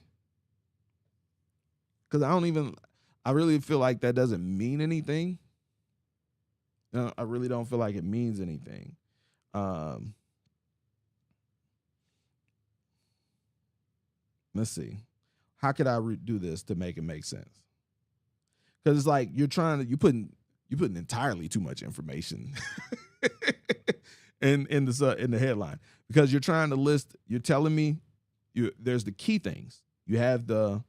Because I really feel like that doesn't mean anything. I really don't feel like it means anything. Let's see. How could I do this to make it make sense? Because it's like you're putting entirely too much information in the headline, because you're trying to list. You're telling me there's the key things. You have the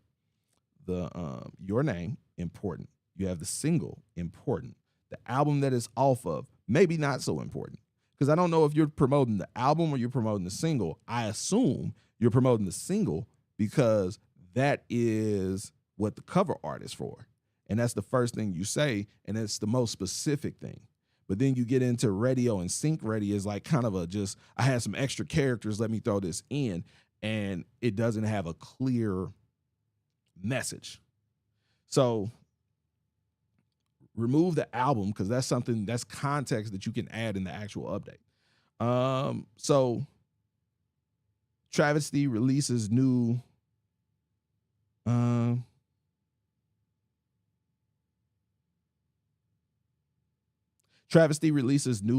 your name, important. You have the single, important. The album that is off of, maybe not so important. Because I don't know if you're promoting the album or you're promoting the single. I assume you're promoting the single because that is what the cover art is for. And that's the first thing you say, and it's the most specific thing. But then you get into Radio and Sync Ready is like kind of I had some extra characters, let me throw this in, and it doesn't have a clear message. So remove the album, because that's context that you can add in the actual update. So Travesty releases new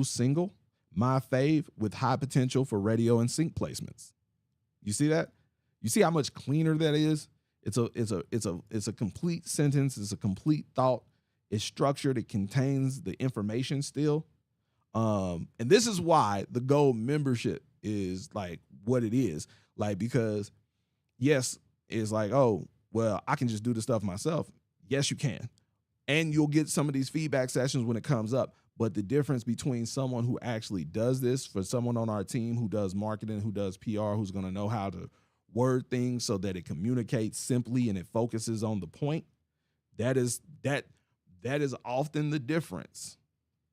single, My Fave, with high potential for radio and sync placements. You see that? You see how much cleaner that is? It's a complete sentence. It's a complete thought. It's structured. It contains the information still. And this is why the gold membership is like what it is. Like, because yes, it's like, oh, well, I can just do the stuff myself. Yes, you can. And you'll get some of these feedback sessions when it comes up. But the difference between someone who actually does this, for someone on our team who does marketing, who does PR, who's going to know how to word things so that it communicates simply and it focuses on the point, that is often the difference.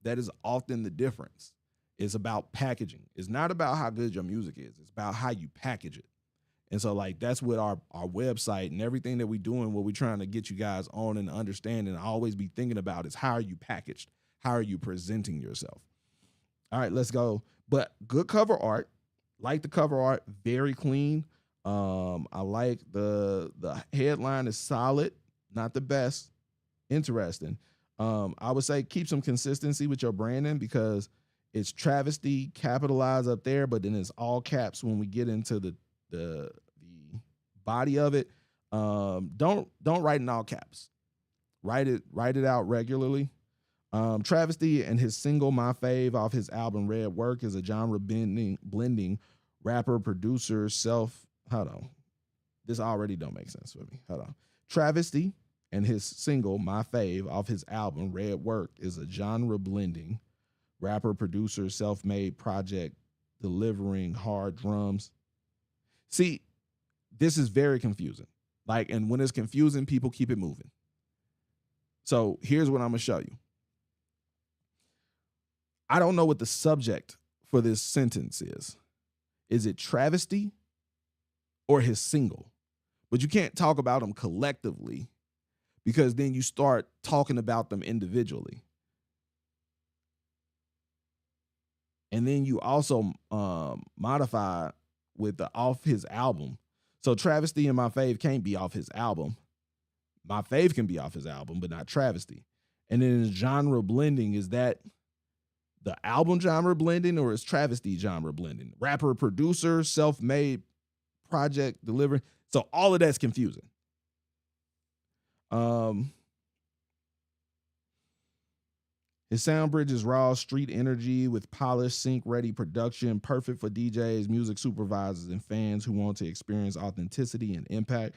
That is often the difference. It's about packaging. It's not about how good your music is. It's about how you package it. And so, like, that's what our website and everything that we doing, what we're trying to get you guys on and understand and always be thinking about is how are you packaged? How are you presenting yourself? All right, let's go. But good cover art. Like the cover art, very clean. I like the headline is solid, not the best. Interesting. I would say keep some consistency with your branding, because it's Travesty capitalized up there, but then it's all caps when we get into the body of it. Don't write in all caps. Write it out regularly. Travesty and his single My Fave off his album Red Work is a genre blending rapper, producer, hold on. This already don't make sense for me. Hold on. Travesty and his single My Fave off his album Red Work is a genre blending rapper, producer, self-made project delivering hard drums. See, this is very confusing. Like, and when it's confusing, people keep it moving. So here's what I'm going to show you. I don't know what the subject for this sentence is. Is it Travesty or his single? But you can't talk about them collectively, because then you start talking about them individually. And then you also modify with the off his album. So Travesty and My Fave can't be off his album. My Fave can be off his album, but not Travesty. And then genre blending, is that the album genre blending or is Travesty genre blending? Rapper, producer, self-made project delivery. So all of that's confusing. His sound bridge is raw street energy with polished sync-ready production, perfect for DJs, music supervisors, and fans who want to experience authenticity and impact.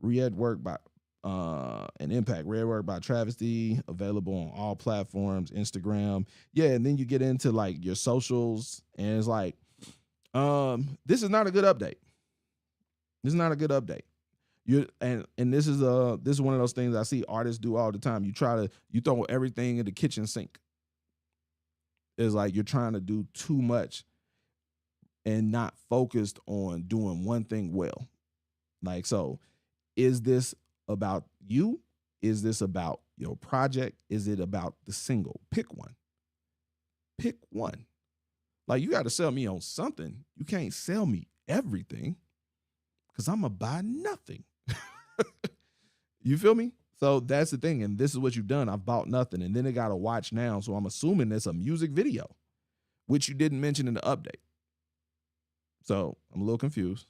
Red Work by and Impact. Rare Work by Travesty, available on all platforms, Instagram. Yeah, and then you get into like your socials, and it's like, this is not a good update. This is not a good update. This is one of those things I see artists do all the time. You throw everything in the kitchen sink. It's like you're trying to do too much and not focused on doing one thing well. Like, so is this about you? Is this about your project? Is it about the single? Pick one. Pick one. Like, you got to sell me on something. You can't sell me everything because I'm going to buy nothing. You feel me? So that's the thing. And this is what you've done. I've bought nothing. And then it got to watch now. So I'm assuming it's a music video, which you didn't mention in the update. So I'm a little confused.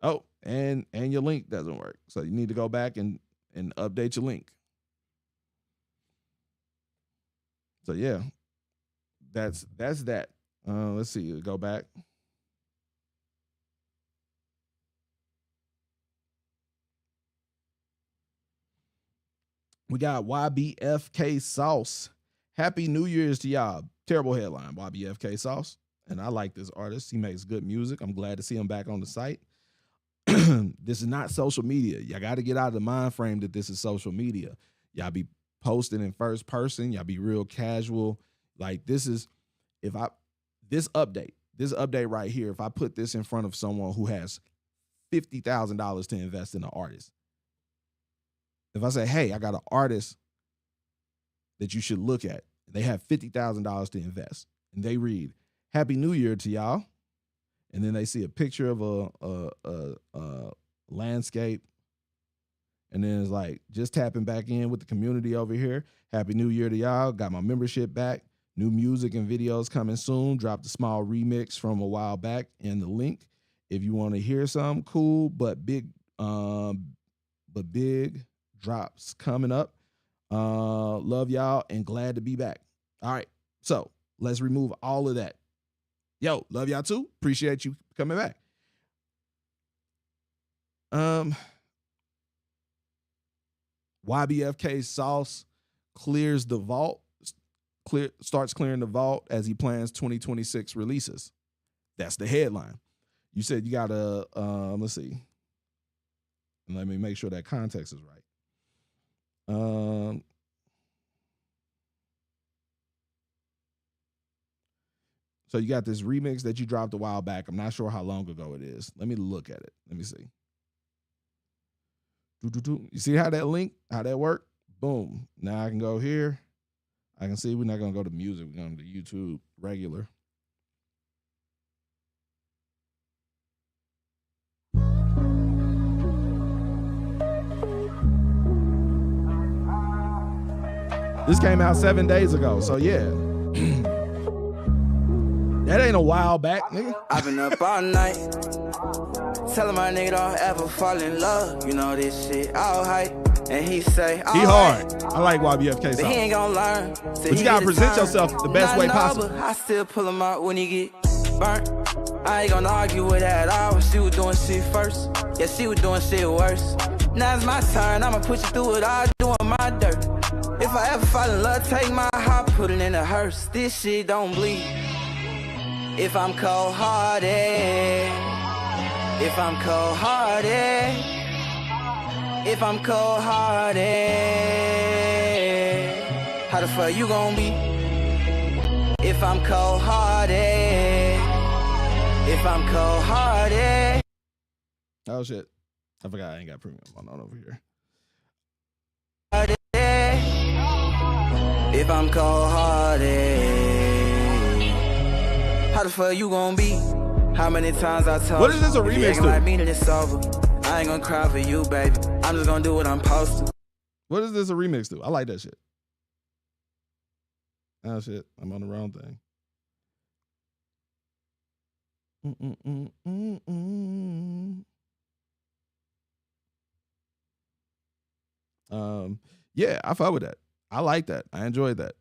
Oh, and your link doesn't work. So you need to go back and update your link. So yeah, that's that. Let's see. Go back. We got YBFK Sauce. Happy New Year's to y'all. Terrible headline, YBFK Sauce. And I like this artist. He makes good music. I'm glad to see him back on the site. This is not social media. Y'all got to get out of the mind frame that this is social media. Y'all be posting in first person. Y'all be real casual. Like, this update right here, if I put this in front of someone who has $50,000 to invest in an artist, if I say, hey, I got an artist that you should look at, they have $50,000 to invest, and they read, Happy New Year to y'all, and then they see a picture of a landscape, and then it's like, just tapping back in with the community over here. Happy New Year to y'all. Got my membership back. New music and videos coming soon. Dropped a small remix from a while back in the link. If you want to hear something cool, but big drops coming up. Love y'all and glad to be back. All right, so let's remove all of that. Yo, love y'all too. Appreciate you coming back. YBFK Sauce clears the vault, starts clearing the vault as he plans 2026 releases. That's the headline. You said you got to, let's see. Let me make sure that context is right. So you got this remix that you dropped a while back. I'm not sure how long ago it is. Let me look at it. Let me see. You see how that link, how that worked? Boom. Now I can go here. I can see we're not going to go to music. We're going to YouTube regular. This came out 7 days ago, so yeah. That ain't a while back, nigga. I've been up all night, telling my nigga don't ever fall in love. You know this shit all hype, and he say, he hard. I like YBFK. But he ain't gonna learn. But you gotta present yourself the best way possible. But I still pull him out when he get burnt. I ain't gonna argue with that at all. She was doing shit first, yeah, she was doing shit worse. Now it's my turn, I'ma put you through it all, doing my dirt. If I ever fall in love, take my heart, put it in a hearse. This shit don't bleed. If I'm cold-hearted, if I'm cold-hearted, if I'm cold-hearted, how the fuck you gon' be? If I'm cold-hearted, if I'm cold-hearted. Oh shit, I forgot I ain't got premium on over here. If I'm cold-hearted, how the fuck you gon' be? How many times I told you? What is this a remix to? Like me, then it's over. I ain't gonna cry for you, baby. I'm just gonna do what I'm supposed to. What is this a remix to? I like that shit. Oh shit, I'm on the wrong thing. Yeah, I fuck with that. I like that. I enjoyed that.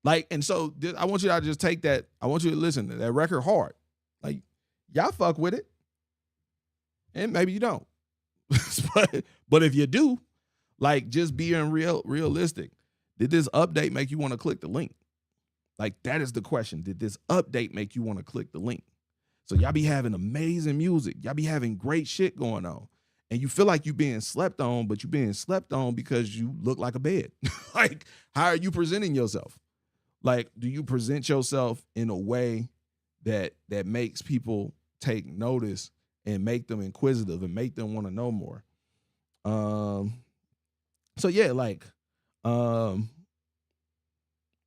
Like, and so I want you to just take that. I want you to listen to that record hard. Like, y'all fuck with it. And maybe you don't. but if you do, Like, just being realistic. Did this update make you want to click the link? Like, that is the question. Did this update make you want to click the link? So y'all be having amazing music. Y'all be having great shit going on. And you feel like you're being slept on, but you're being slept on because you look like a bed. Like, how are you presenting yourself? Like, do you present yourself in a way that makes people take notice and make them inquisitive and make them want to know more? So yeah, like,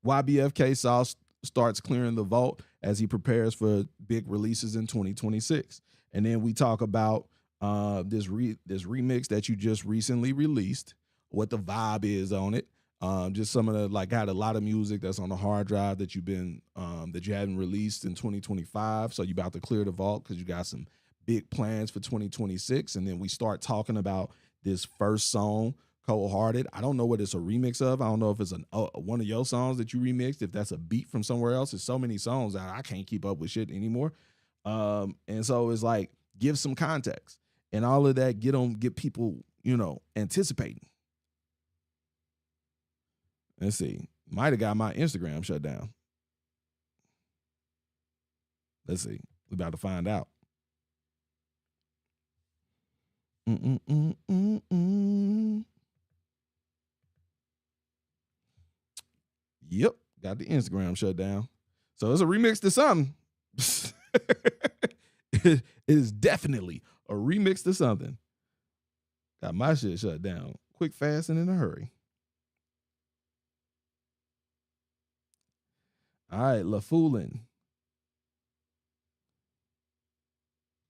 YBFK Sauce starts clearing the vault as he prepares for big releases in 2026. And then we talk about this remix that you just recently released, what the vibe is on it. Just some of the, like, had a lot of music that's on the hard drive that you've been that you hadn't released in 2025. So you about to clear the vault because you got some big plans for 2026. And then we start talking about this first song, Cold Hearted. I don't know what it's a remix of. I don't know if it's one of your songs that you remixed, if that's a beat from somewhere else. There's so many songs that I can't keep up with shit anymore. And so it's like, give some context and all of that, get people, anticipating. Let's see. Might have got my Instagram shut down. Let's see. We're about to find out. Yep, got the Instagram shut down. So it's a remix to something. It is definitely a remix to something. Got my shit shut down quick, fast, and in a hurry. All right, La Foolin'.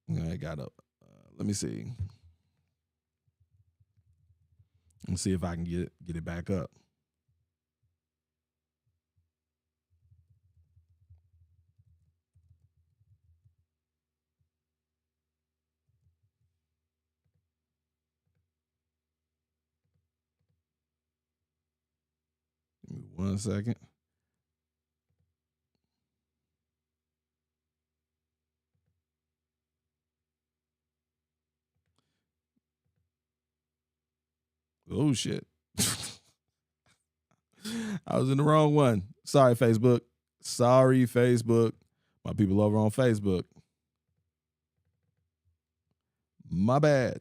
I got up. Let me see. Let's see if I can get it back up. Give me 1 second. Oh, shit. I was in the wrong one. Sorry, Facebook. Sorry, Facebook. My people over on Facebook. My bad.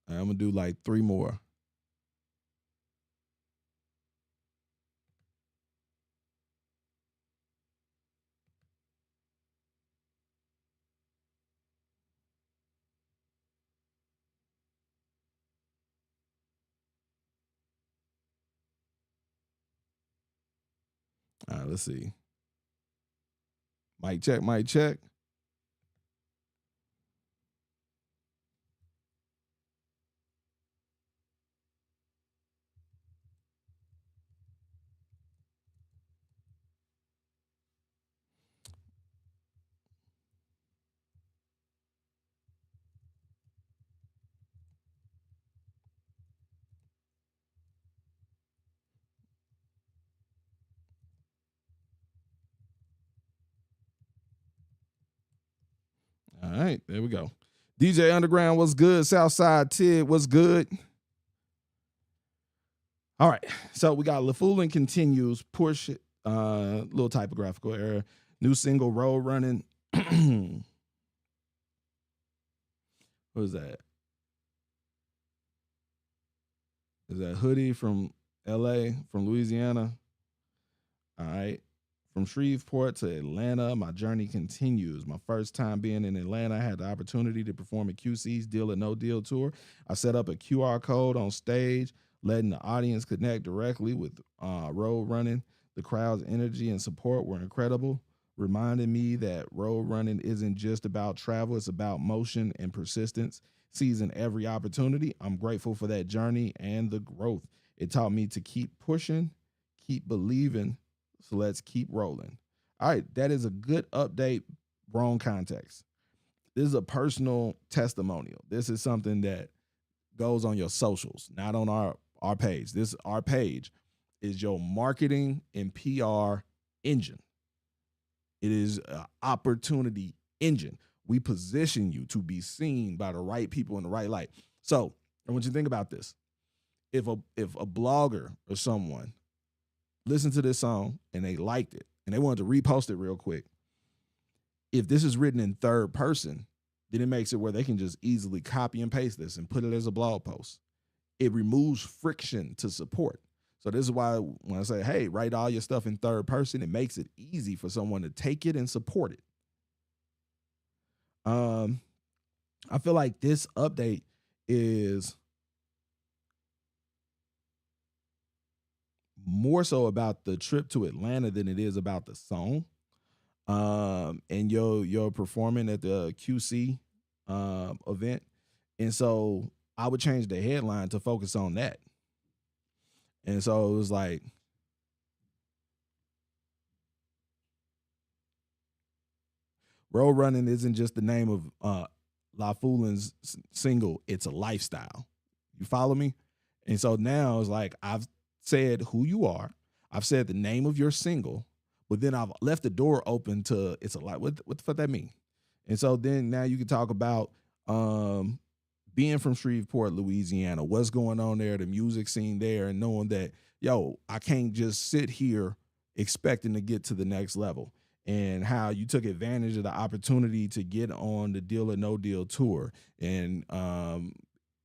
I'm going to do like 3 more. All right, let's see. Mic check, mic check. All right, there we go. DJ Underground, what's good? Southside Tid, what's good? All right, so we got La Foolin' continues, push, little typographical error. New single, Road Running. What is that? Is that Hoodie from LA, from Louisiana? All right. From Shreveport to Atlanta, my journey continues. My first time being in Atlanta, I had the opportunity to perform a QC's Deal or No Deal tour. I set up a QR code on stage, letting the audience connect directly with Road Running. The crowd's energy and support were incredible, reminding me that road running isn't just about travel, it's about motion and persistence, seizing every opportunity. I'm grateful for that journey and the growth. It taught me to keep pushing, keep believing. So let's keep rolling. All right, that is a good update. Wrong context. This is a personal testimonial. This is something that goes on your socials, not on our page. Our page is your marketing and PR engine. It is an opportunity engine. We position you to be seen by the right people in the right light. So I want you to think about this. If a blogger or someone listened to this song and they liked it and they wanted to repost it real quick, if this is written in third person, then it makes it where they can just easily copy and paste this and put it as a blog post. It removes friction to support. So this is why when I say, hey, write all your stuff in third person, it makes it easy for someone to take it and support it. I feel like this update is more so about the trip to Atlanta than it is about the song. And you're performing at the QC event. And so I would change the headline to focus on that. And so it was like, road running isn't just the name of La Foulin's single, it's a lifestyle. You follow me? And so now it's like, I've said who you are. I've said the name of your single, but then I've left the door open to it's a lot. What the fuck that mean? And so then now you can talk about being from Shreveport, Louisiana, what's going on there, the music scene there, and knowing that, yo, I can't just sit here expecting to get to the next level. And how you took advantage of the opportunity to get on the Deal or No Deal tour, and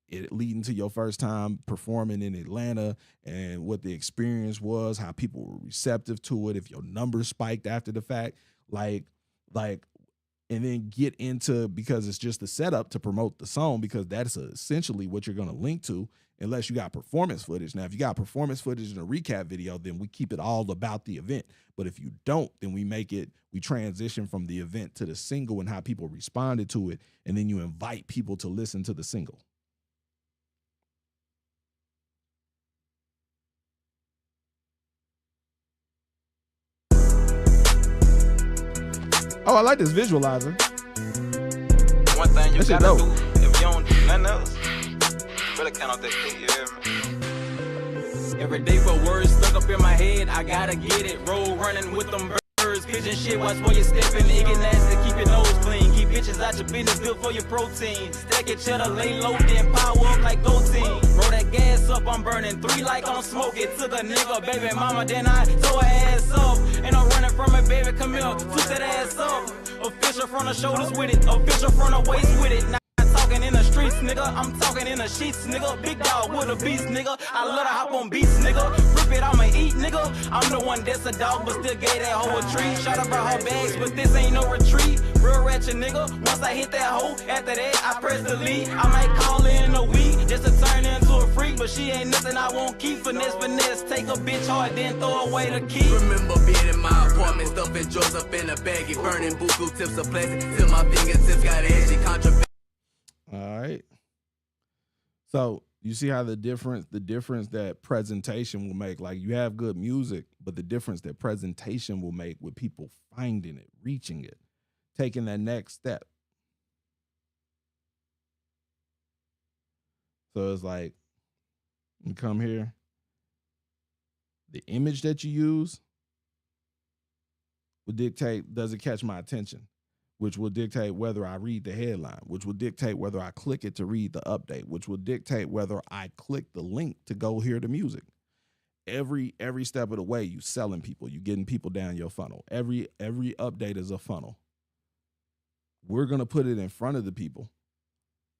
it leading to your first time performing in Atlanta, and what the experience was, how people were receptive to it, if your numbers spiked after the fact, like, and then get into, because it's just a setup to promote the song, because that's essentially what you're going to link to, unless you got performance footage. Now, if you got performance footage in a recap video, then we keep it all about the event. But if you don't, then we transition from the event to the single and how people responded to it, and then you invite people to listen to the single. Oh, I like this visualizer. One thing you That shit gotta dope. do, if you don't do nothing else, really count on that thing, you hear me? Every day for words stuck up in my head, I gotta get it. Roll running with them birds, pigeon shit, watch where you stepping. It get nasty, keep your nose clean. Keep bitches out your business, good for your protein. Stack your cheddar, lay low, then power up like Go Team. Roll that gas up, I'm burning 3 like I'm smoking. Took a nigga, baby mama, then I tore her ass up. And I'm running from it, baby, come here, took that ass up. Official from the shoulders with it, official from the waist with it. Now I'm talking in the streets, nigga, I'm talking in the sheets, nigga. Big dog with a beast, nigga. I love to hop on beats, nigga. Rip it, I'ma eat, nigga. I'm the one that's a dog, but still gave that hoe a treat. Shot about her bags, but this ain't no retreat. Real ratchet, nigga. Once I hit that hoe, after that, I press delete. I might call her in a week, just to turn into a freak, but she ain't nothing I won't keep. Finesse, take a bitch hard, then throw away the key. Remember being in my apartment, stuffing drugs up in a baggie, burning buku tips of plastic till my fingertips got edgy. Contraband. All right. So you see how the difference that presentation will make. Like, you have good music, but the difference that presentation will make with people finding it, reaching it, taking that next step. So it's like, you come here, the image that you use will dictate, does it catch my attention? Which will dictate whether I read the headline, which will dictate whether I click it to read the update, which will dictate whether I click the link to go hear the music. Every step of the way, you selling people, you getting people down your funnel. Every update is a funnel. We're going to put it in front of the people.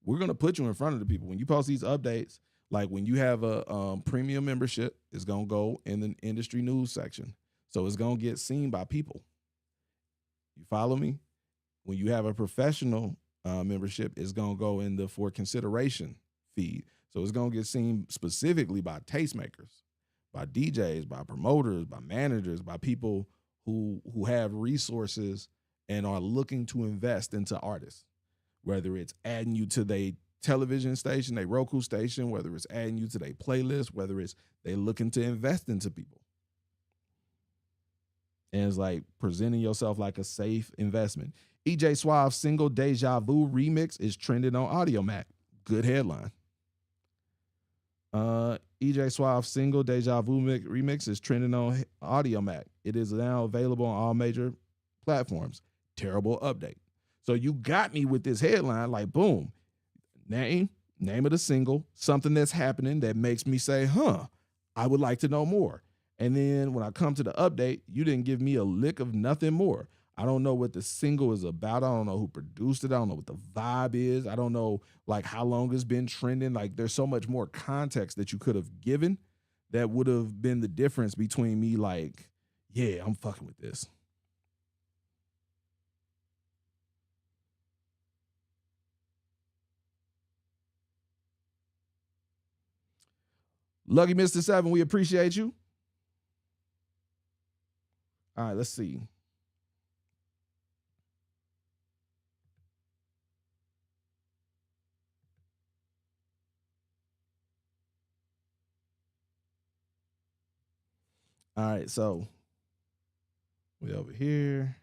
We're going to put you in front of the people. When you post these updates, like when you have a premium membership, it's going to go in the industry news section. So it's going to get seen by people. You follow me? When you have a professional membership, it's going to go in the for consideration feed. So it's going to get seen specifically by tastemakers, by DJs, by promoters, by managers, by people who have resources and are looking to invest into artists, whether it's adding you to their television station, their Roku station, whether it's adding you to their playlist, whether it's they looking to invest into people. And it's like presenting yourself like a safe investment. EJ Suave's single Deja Vu remix is trending on Audiomack. Good headline. EJ Suave's single Deja Vu remix is trending on Audiomack. It is now available on all major platforms. Terrible update. So you got me with this headline, like, boom. Name, name of the single, something that's happening that makes me say, I would like to know more. And then when I come to the update, you didn't give me a lick of nothing more. I don't know what the single is about. I don't know who produced it. I don't know what the vibe is. I don't know like how long it's been trending. Like there's so much more context that you could have given that would have been the difference between me like, yeah, I'm fucking with this. Lucky Mr. 7, we appreciate you. All right, let's see. All right, so we over here.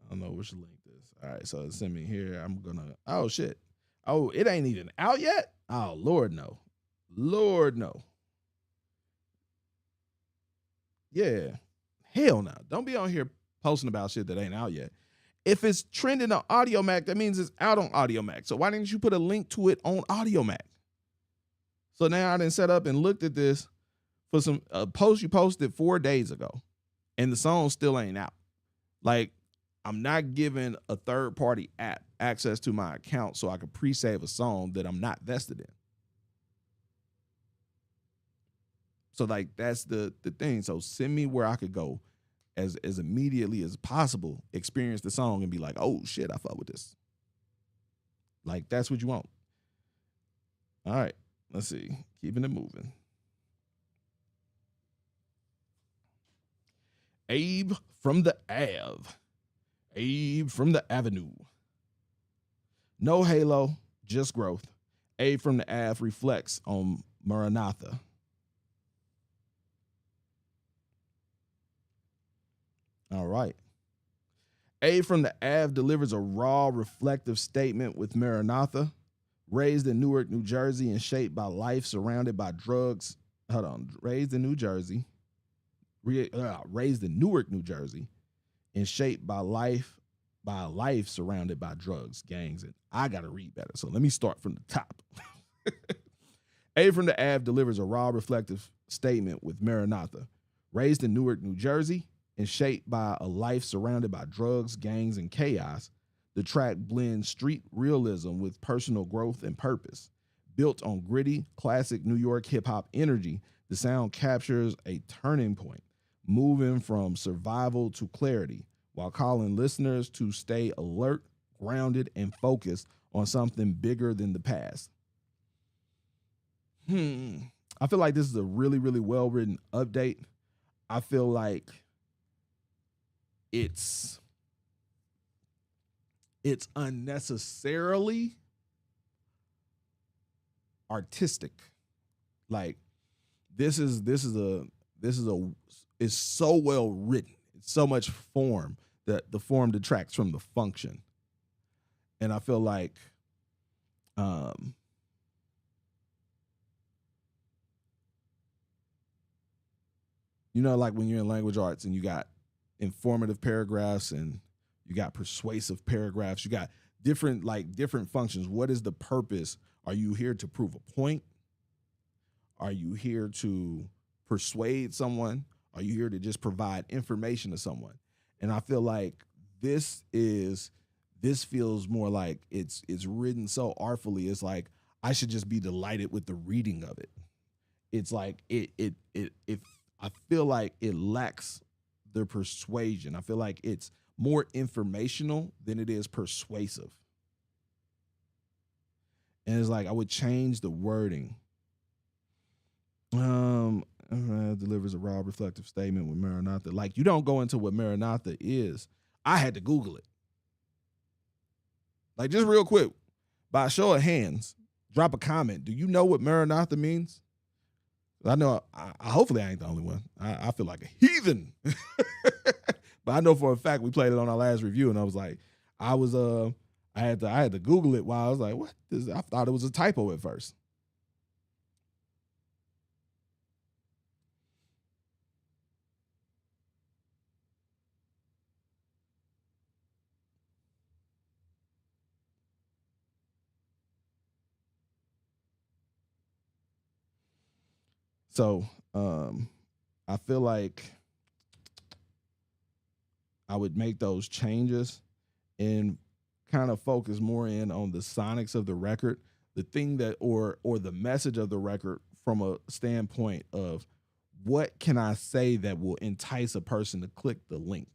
I don't know which link this. All right, so send me here. I'm gonna. Oh shit. Oh, it ain't even out yet. Oh Lord no, Lord no. Yeah, hell no. Don't be on here posting about shit that ain't out yet. If it's trending on Audio Mac, that means it's out on Audio Mac. So why didn't you put a link to it on Audio Mac? So now I done set up and looked at this for some post you posted 4 days ago, and the song still ain't out. Like, I'm not giving a third-party app access to my account so I can pre-save a song that I'm not vested in. So, like, that's the thing. So send me where I could go as immediately as possible, experience the song, and be like, oh, shit, I fuck with this. Like, that's what you want. All right, let's see. Keeping it moving. Abe from the Ave. Abe from the Avenue. No halo, just growth. Abe from the Ave reflects on Maranatha. All right. Abe from the Ave delivers a raw, reflective statement with Maranatha. Raised in Newark, New Jersey, and shaped by life surrounded by drugs. Hold on. Raised in Newark, New Jersey, and shaped by a life surrounded by drugs, gangs, and I gotta read better. So let me start from the top. A from the Ave delivers a raw, reflective statement with Maranatha. Raised in Newark, New Jersey, and shaped by a life surrounded by drugs, gangs, and chaos, the track blends street realism with personal growth and purpose. Built on gritty, classic New York hip-hop energy, the sound captures a turning point, moving from survival to clarity, while calling listeners to stay alert, grounded, and focused on something bigger than the past. I feel like this is a really, really well-written update. I feel like it's unnecessarily artistic. Like this is it's so well written. It's so much form that the form detracts from the function. And I feel like you know, like when you're in language arts and you got informative paragraphs and you got persuasive paragraphs, you got different functions. What is the purpose? Are you here to prove a point? Are you here to persuade someone? Are you here to just provide information to someone? And I feel like this feels more like it's written so artfully. It's like I should just be delighted with the reading of it. It's like I feel like it lacks the persuasion. I feel like it's more informational than it is persuasive. And it's like I would change the wording. Delivers a raw, reflective statement with Maranatha. Like, you don't go into what Maranatha is. I had to Google it. Like, just real quick, by a show of hands, drop a comment. Do you know what Maranatha means? I know, hopefully I ain't the only one. I feel like a heathen. But I know for a fact we played it on our last review, and I was like, I had to Google it while I was like, what? I thought it was a typo at first. So I feel like I would make those changes and kind of focus more in on the sonics of the record, the thing that or the message of the record from a standpoint of what can I say that will entice a person to click the link.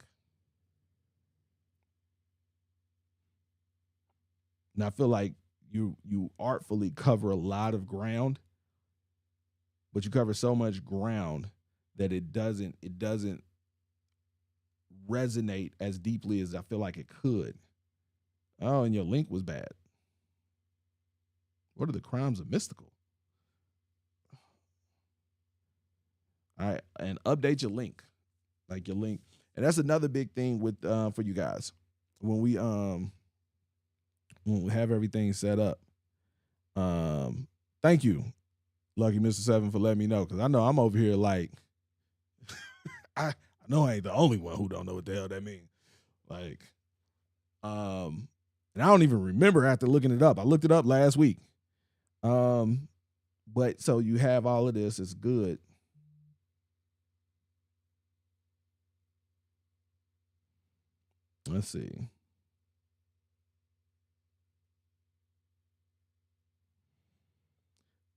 And I feel like you artfully cover a lot of ground, but you cover so much ground that it doesn't resonate as deeply as I feel like it could. Oh, and your link was bad. What are the crimes of mystical? All right, and update your link, like your link, and that's another big thing with for you guys when we have everything set up. Thank you, Lucky Mr. 7, for letting me know, because I know I'm over here like I know I ain't the only one who don't know what the hell that means. Like, and I don't even remember after looking it up. I looked it up last week. But so you have all of this, it's good. Let's see.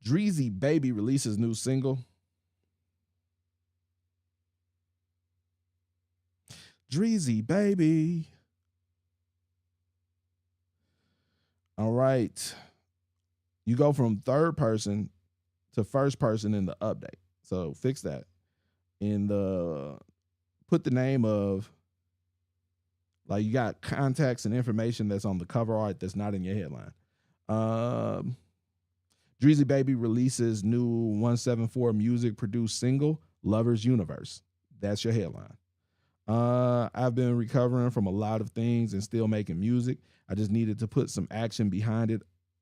Dreezy Baby releases new single. Dreezy Baby. All right. You go from third person to first person in the update. So fix that. In the put the name of, like, you got contacts and information that's on the cover art that's not in your headline. Dreezy Baby releases new 174 music produced single, Lover's Universe. That's your headline. I've been recovering from a lot of things and still making music. I just needed to put some action behind it.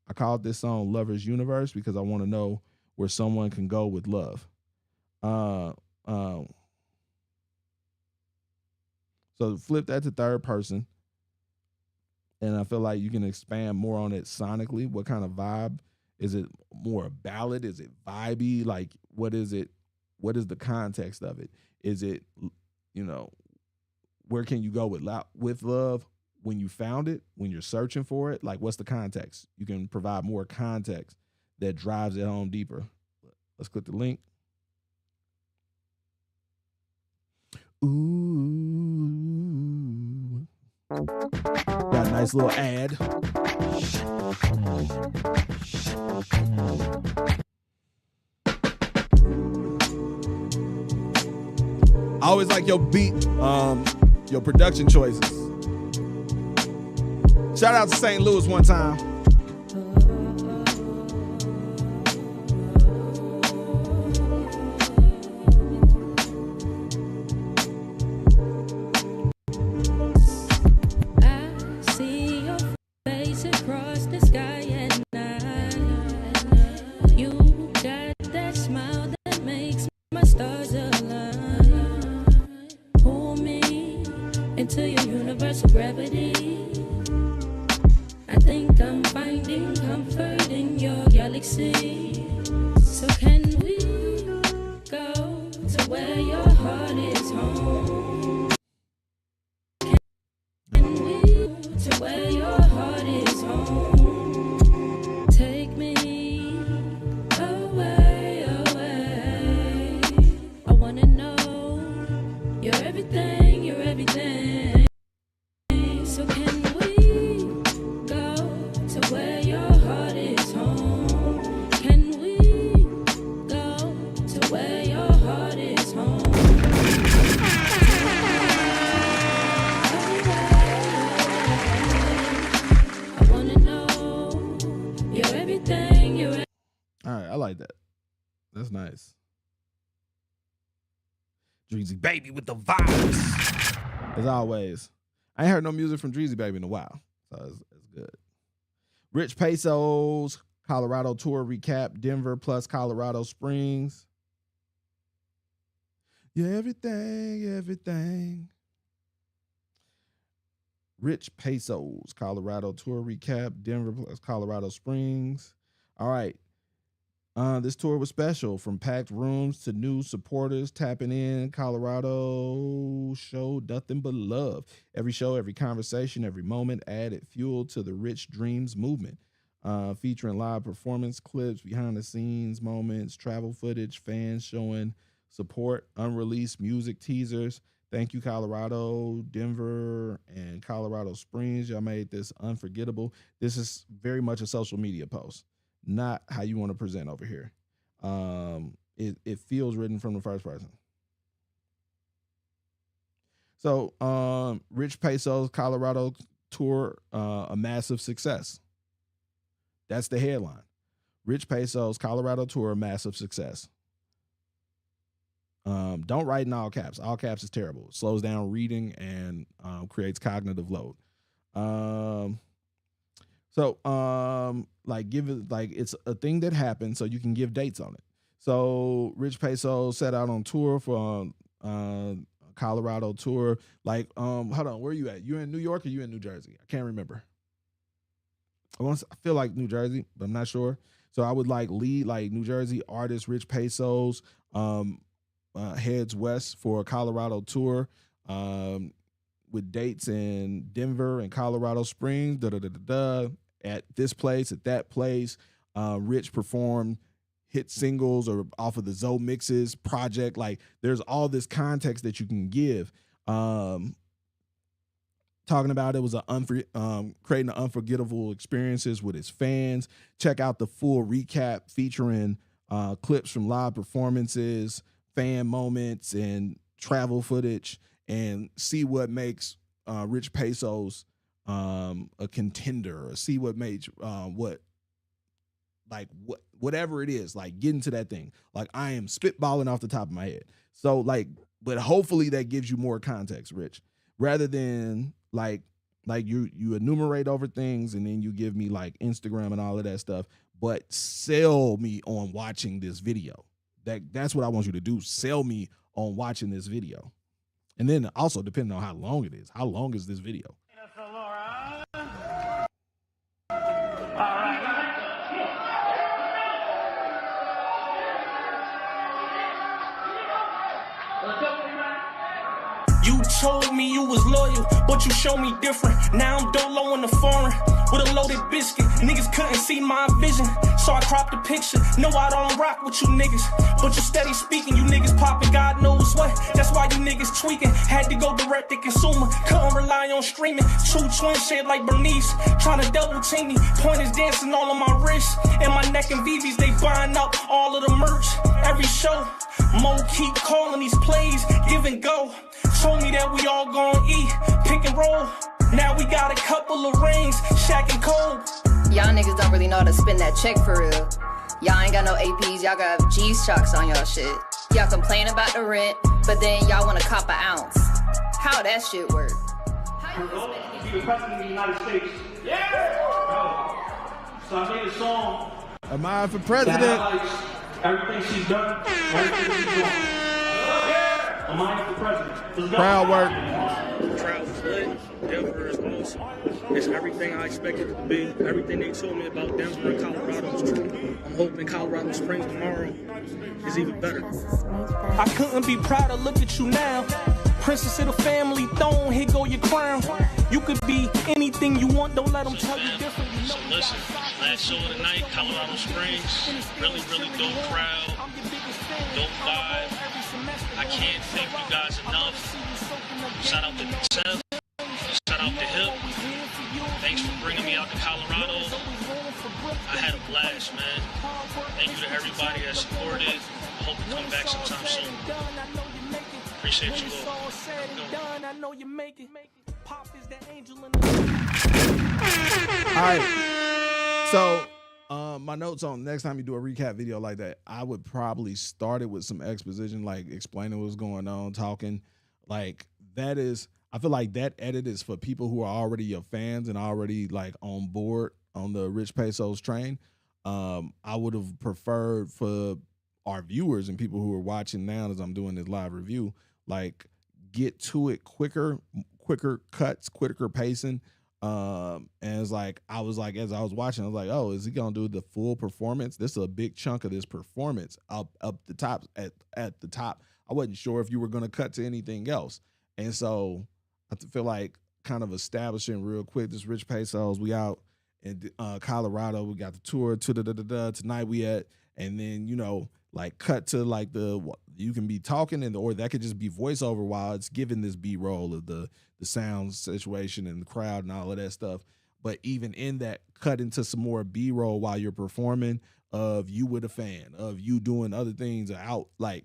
I called this song Lover's Universe because I want to know where someone can go with love. So flip that to third person. And I feel like you can expand more on it sonically. What kind of vibe? Is it more a ballad? Is it vibey? Like, what is it? What is the context of it? Is it, where can you go with love when you found it, when you're searching for it? Like, what's the context? You can provide more context that drives it home deeper. Let's click the link. Ooh. Got a nice little ad. I always like your beat, your production choices. Shout out to St. Louis one time. Dreezy Baby with the vibes. As always. I ain't heard no music from Dreezy Baby in a while. So it's good. Rich Pesos, Colorado tour recap, Denver plus Colorado Springs. Yeah, everything. Rich Pesos, Colorado tour recap, Denver plus Colorado Springs. All right. This tour was special, from packed rooms to new supporters tapping in. Colorado showed nothing but love. Every show, every conversation, every moment added fuel to the Rich Dreams movement. Featuring live performance clips, behind the scenes moments, travel footage, fans showing support, unreleased music teasers. Thank you, Colorado, Denver, and Colorado Springs. Y'all made this unforgettable. This is very much a social media post, not how you want to present over here. It feels written from the first person. So Rich Peso's Colorado tour, a massive success. That's the headline. Rich Peso's Colorado tour, a massive success. Don't write in all caps. All caps is terrible. It slows down reading and creates cognitive load. Like give it, like it's a thing that happened, so you can give dates on it. So Rich Peso set out on tour for Colorado tour. Like, hold on, where are you at? You in New York or you in New Jersey? I can't remember. I feel like New Jersey, but I'm not sure. So I would like lead like New Jersey artist Rich Peso's heads west for a Colorado tour. With dates in Denver and Colorado Springs, at this place, at that place. Rich performed hit singles or off of the Zoe Mixes project. Like, there's all this context that you can give. Talking about it was creating unforgettable experiences with his fans. Check out the full recap featuring clips from live performances, fan moments, and travel footage, and see what makes Rich Peso's a contender, or see what made whatever it is, like get into that thing. Like, I am spitballing off the top of my head. So like, but hopefully that gives you more context, Rich, rather than like you enumerate over things and then you give me like Instagram and all of that stuff, but sell me on watching this video. That's what I want you to do. Sell me on watching this video. And then also, depending on how long it is, how long is this video? You told me you was loyal, but you showed me different. Now I'm dolo in the foreign with a loaded biscuit. Niggas couldn't see my vision, so I cropped the picture. No, I don't rock with you niggas, but you steady speaking. You niggas popping God knows what. That's why you niggas tweaking. Had to go direct to consumer, couldn't rely on streaming. True twin shit like Bernice, trying to double team me. Pointers dancing all on my wrist, and my neck and VVs, they buying up all of the merch. Every show, Mo keep calling these plays, give and go. Told me that we all gon' eat, pick and roll. Now we got a couple of rings, Shaq and Cole. Y'all niggas don't really know how to spend that check for real. Y'all ain't got no APs, y'all got G-Shocks on y'all shit. Y'all complain about the rent, but then y'all wanna cop an ounce. How that shit work? How you be the president of the United States. Yeah! So I made a song. Am I for president? Everything she's done, everything she's doing. I'm for president. Proud work. Crowd is lit. Denver is awesome. It's everything I expected it to be. Everything they told me about Denver and Colorado is true. I'm hoping Colorado Springs tomorrow is even better. I couldn't be prouder. Look at you now. Princess of the family throne, here go your crown. You could be anything you want, don't let them tell you different. You know, so listen, last show of the night, Colorado Springs. Really, really dope crowd. Dope vibe. I can't thank you guys enough. Shout out to Seth. Shout out to Hip. Thanks for bringing me out to Colorado. I had a blast, man. Thank you to everybody that supported. I hope you come back sometime soon. Appreciate you all. All right. So my notes on next time you do a recap video like that, I would probably start it with some exposition, like explaining what's going on, talking. Like, that is, I feel like that edit is for people who are already your fans and already like on board on the Rich Peso's train. I would have preferred for our viewers and people who are watching now as I'm doing this live review, like, get to it quicker cuts, quicker pacing. And it's like, I was like, as I was watching, I was like, oh, is he gonna do the full performance? This is a big chunk of this performance up the top at the top. I wasn't sure if you were gonna cut to anything else. And so I feel like kind of establishing real quick this Rich Pesos. We out in Colorado. We got the tour to tonight we at, and then, you know, like cut to like you can be talking or that could just be voiceover while it's giving this B-roll of the sound situation and the crowd and all of that stuff. But even in that, cut into some more B-roll while you're performing of you with a fan, of you doing other things out, like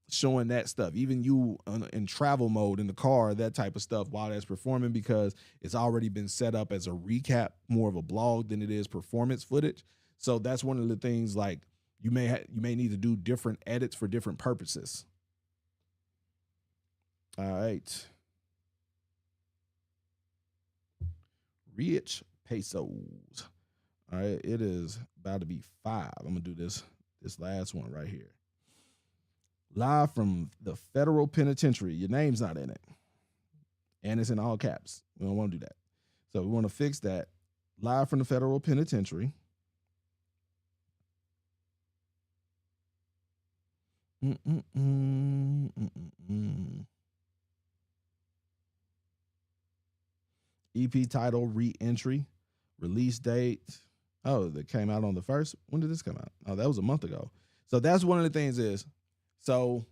showing that stuff. Even you in travel mode in the car, that type of stuff while that's performing, because it's already been set up as a recap, more of a blog than it is performance footage. So that's one of the things, like, you may need to do different edits for different purposes. All right. Rich Pesos. All right, it is about to be 5. I'm gonna do this last one right here. Live from the federal penitentiary. Your name's not in it, and it's in all caps. We don't want to do that, so we want to fix that. Live from the federal penitentiary. EP title, Re-Entry. Release date. Oh, that came out on the 1st. When did this come out? Oh, that was a month ago. So that's one of the things is, so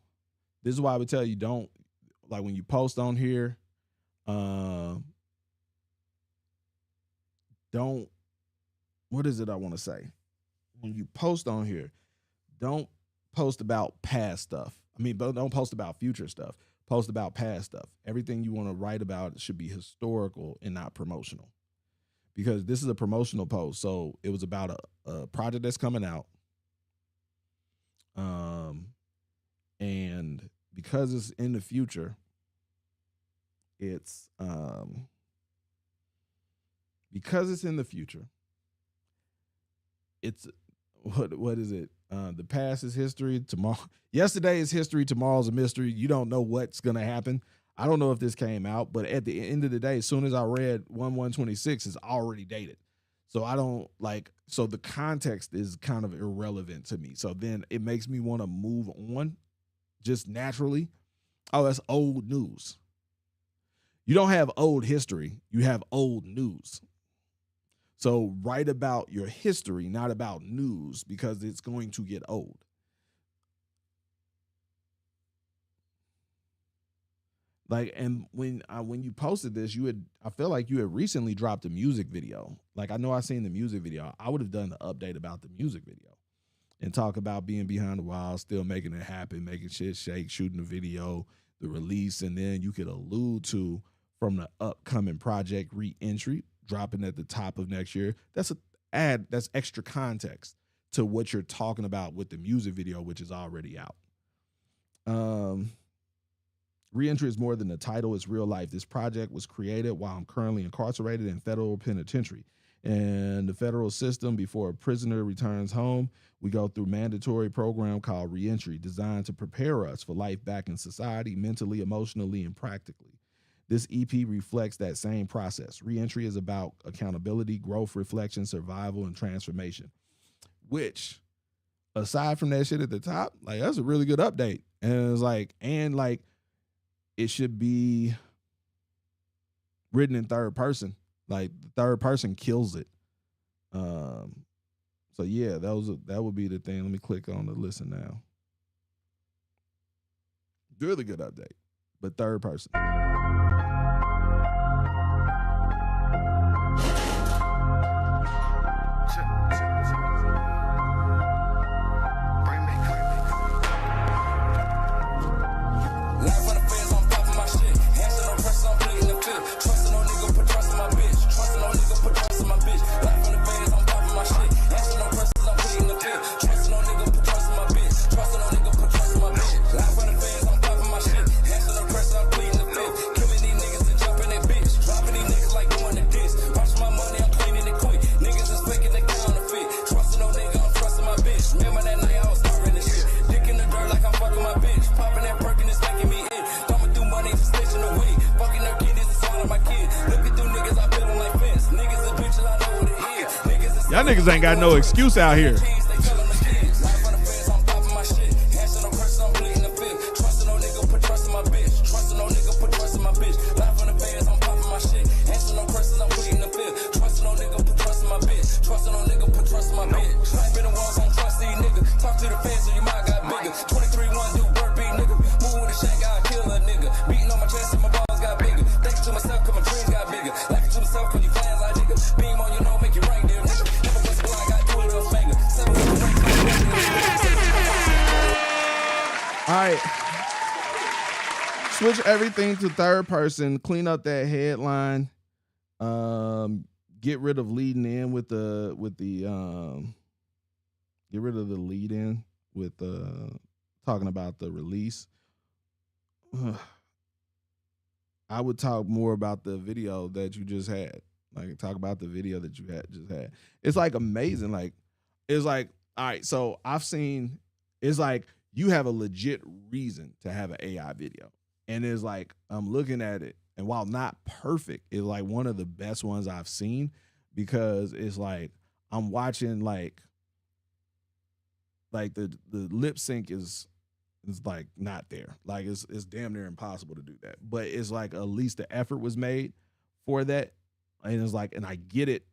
this is why I would tell you, don't, like when you post on here, don't, what is it I want to say? When you post on here, don't post about past stuff. I mean, but don't post about future stuff. Post about past stuff. Everything you want to write about should be historical and not promotional, because this is a promotional post. So it was about a project that's coming out. And because it's in the future, it's because it's in the future, it's what is it? The past is history. Yesterday is history. Tomorrow's a mystery. You don't know what's gonna happen. I don't know if this came out, but at the end of the day, as soon as I read 1/1/26, it's already dated. So I don't like. So the context is kind of irrelevant to me. So then it makes me want to move on, just naturally. Oh, that's old news. You don't have old history. You have old news. So write about your history, not about news, because it's going to get old. Like, and when you posted this, I feel like you had recently dropped a music video. Like, I know I seen the music video. I would have done the update about the music video and talk about being behind the wall, still making it happen, making shit shake, shooting the video, the release, and then you could allude to from the upcoming project Re-Entry, dropping at the top of next year. That's that's extra context to what you're talking about with the music video, which is already out. Re-Entry is more than the title, it's real life. This project was created while I'm currently incarcerated in federal penitentiary. And the federal system, before a prisoner returns home, we go through a mandatory program called Re-Entry, designed to prepare us for life back in society, mentally, emotionally, and practically. This EP reflects that same process. Re-Entry is about accountability, growth, reflection, survival, and transformation, which, aside from that shit at the top, like, that's a really good update. And it's like, it should be written in third person. Like, the third person kills it. So yeah, that would be the thing. Let me click on the listen now. Really good update, but third person. Y'all niggas ain't got no excuse out here. All right. Switch everything to third person. Clean up that headline. Get rid of leading in with the get rid of the lead in with talking about the release. I would talk more about the video that you just had. Like talk about the video that you just had. It's like amazing. Like it's like, all right, so I've seen it's like you have a legit reason to have an AI video. And it's like, I'm looking at it, and while not perfect, it's like one of the best ones I've seen because it's like, I'm watching like the lip sync is like not there. Like it's damn near impossible to do that. But it's like at least the effort was made for that. And it's like, and I get it,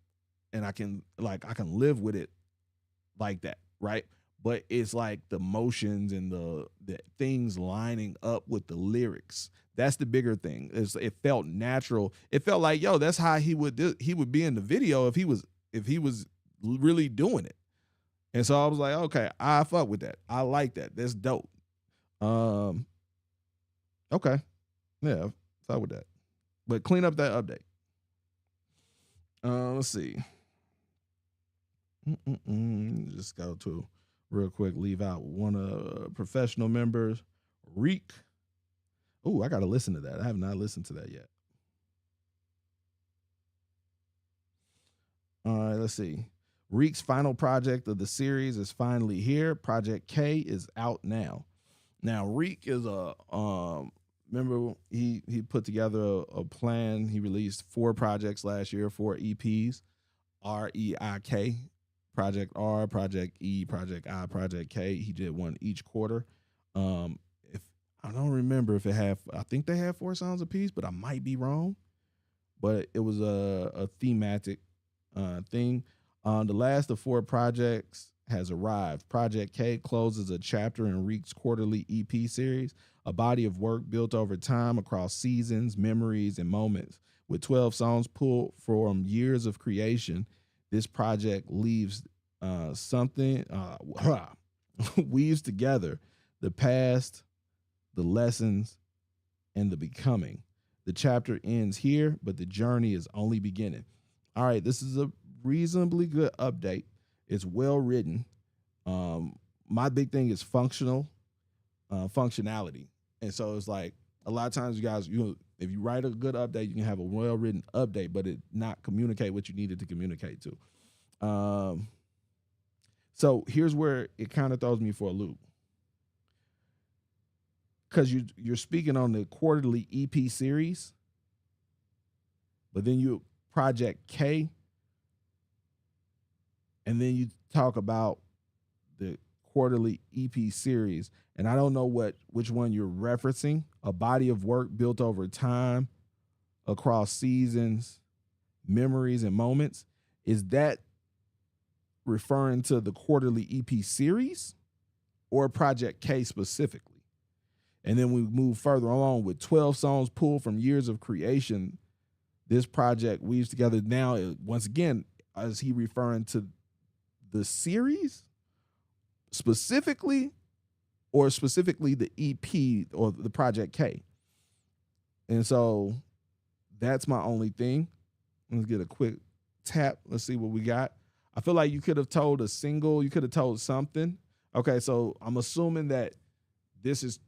and I can live with it like that, right? But it's like the motions and the things lining up with the lyrics. That's the bigger thing. It felt natural. It felt like, yo, that's how he would be in the video if he was really doing it. And so I was like, okay, I fuck with that. I like that. That's dope. Okay. Yeah, fuck with that. But clean up that update. Let's see. Just go to real quick, leave out one of professional members, Reek. Oh, I got to listen to that. I have not listened to that yet. All right, let's see. Reek's final project of the series is finally here. Project K is out now. Now, Reek is remember he put together a plan. He released 4 projects last year, 4 EPs, REIK. Project R, Project E, Project I, Project K. He did one each quarter. If I don't remember if it had, I think they had 4 songs apiece, but I might be wrong. But it was a thematic thing. The last of 4 projects has arrived. Project K closes a chapter in Reek's quarterly EP series, a body of work built over time across seasons, memories, and moments. With 12 songs pulled from years of creation, this project leaves weaves together the past, the lessons, and the becoming. The chapter ends here, but the journey is only beginning. All right, this is a reasonably good update. It's well written. My big thing is functionality. And so it's like a lot of times you guys, if you write a good update, you can have a well-written update, but it not communicate what you needed to communicate to. So here's where it kind of throws me for a loop. Because you're speaking on the quarterly EP series, but then you Project K, and then you talk about the quarterly EP series, and I don't know which one you're referencing. A body of work built over time, across seasons, memories, and moments. Is that referring to the quarterly EP series or Project K specifically? And then we move further along with 12 songs pulled from years of creation. This project weaves together now. Once again, is he referring to the series specifically, or specifically the EP or the Project K? And so that's my only thing. Let's get a quick tap. Let's see what we got. I feel like you could have told a single. You could have told something. Okay, so I'm assuming that this is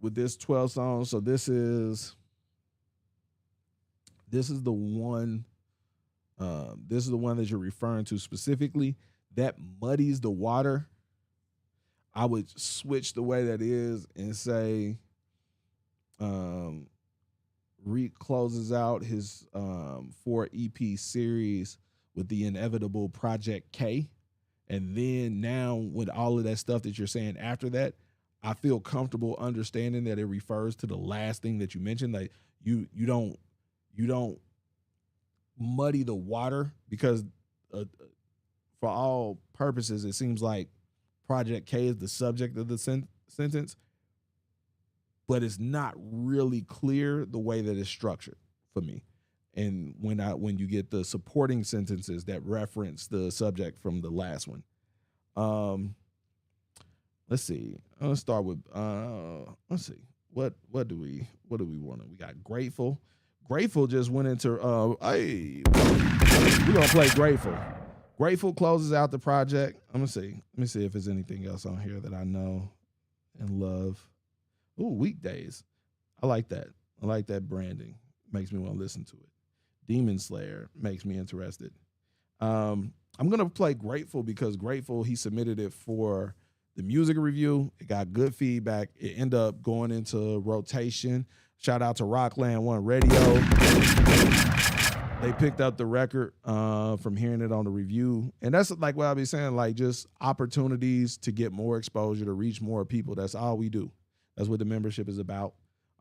with this 12 songs. So this is the one. This is the one that you're referring to specifically. That muddies the water. I would switch the way that is and say, Reek closes out his 4 EP series with the inevitable Project K. And then now with all of that stuff that you're saying after that, I feel comfortable understanding that it refers to the last thing that you mentioned. Like you don't muddy the water, because for all purposes, it seems like Project K is the subject of the sentence, but it's not really clear the way that it's structured for me. And when you get the supporting sentences that reference the subject from the last one. Let's see. Let's start with let's see. What do we want? We got Grateful. Grateful just went into we're gonna play Grateful. Grateful closes out the project. I'm gonna see. Let me see if there's anything else on here that I know and love. Ooh, Weekdays. I like that. I like that branding. Makes me want to listen to it. Demon Slayer makes me interested. I'm gonna play Grateful because Grateful, he submitted it for the music review. It got good feedback. It ended up going into rotation. Shout out to Rockland One Radio. They picked up the record from hearing it on the review. And that's like what I'll be saying, like just opportunities to get more exposure, to reach more people. That's all we do. That's what the membership is about.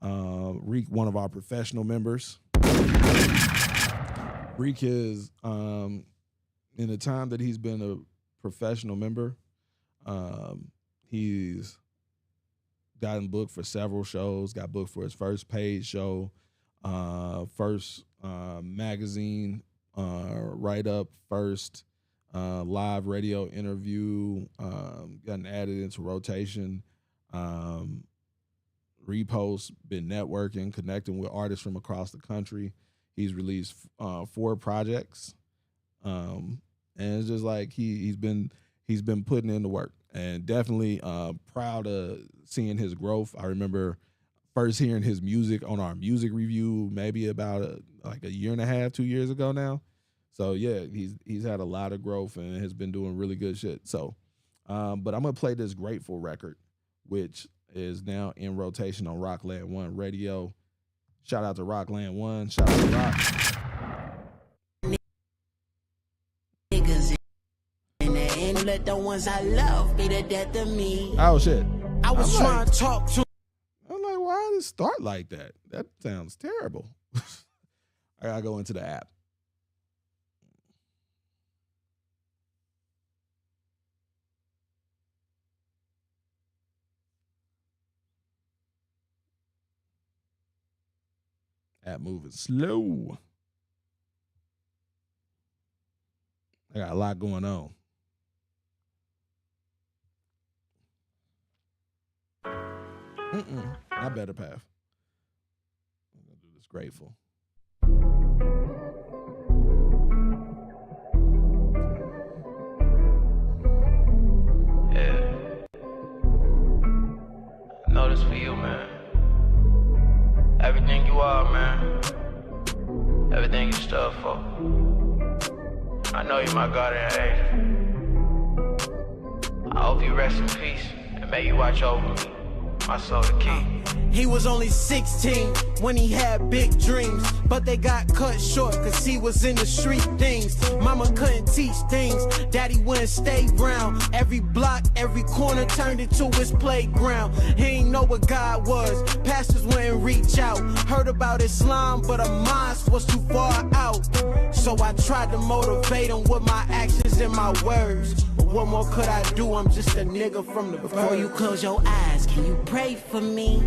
Reek, one of our professional members. Reek is, in the time that he's been a professional member, he's gotten booked for several shows, got booked for his first paid show, first magazine write-up, first live radio interview, gotten added into rotation, reposts, been networking, connecting with artists from across the country. He's released 4 projects, and it's just like he's been putting in the work, and definitely proud of seeing his growth. I remember first hearing his music on our music review maybe about like a year and a half, 2 years ago now. So yeah, he's had a lot of growth and has been doing really good shit. So, but I'm gonna play this Grateful record, which is now in rotation on Rockland One Radio. Shout out to Rockland One. Shout out to Rock. Niggas in the end, let the ones I love be the death of me. Oh shit! I was trying to talk to. I'm like, why did it start like that? That sounds terrible. I gotta go into the app. App moving slow. I got a lot going on. Not Better Path. I'm gonna do this Grateful. Yeah. I know this for you, man. Everything you are, man. Everything you stood for. I know you're my guardian angel. I hope you rest in peace and may you watch over me. My soul the key. He was only 16 when he had big dreams, but they got cut short cause he was in the street things. Mama couldn't teach things, daddy wouldn't stay round. Every block, every corner turned into his playground. He ain't know what God was, pastors wouldn't reach out. Heard about Islam, but a mosque was too far out. So I tried to motivate him with my actions and my words. But what more could I do? I'm just a nigga from the Before you close your eyes, can you pray for me?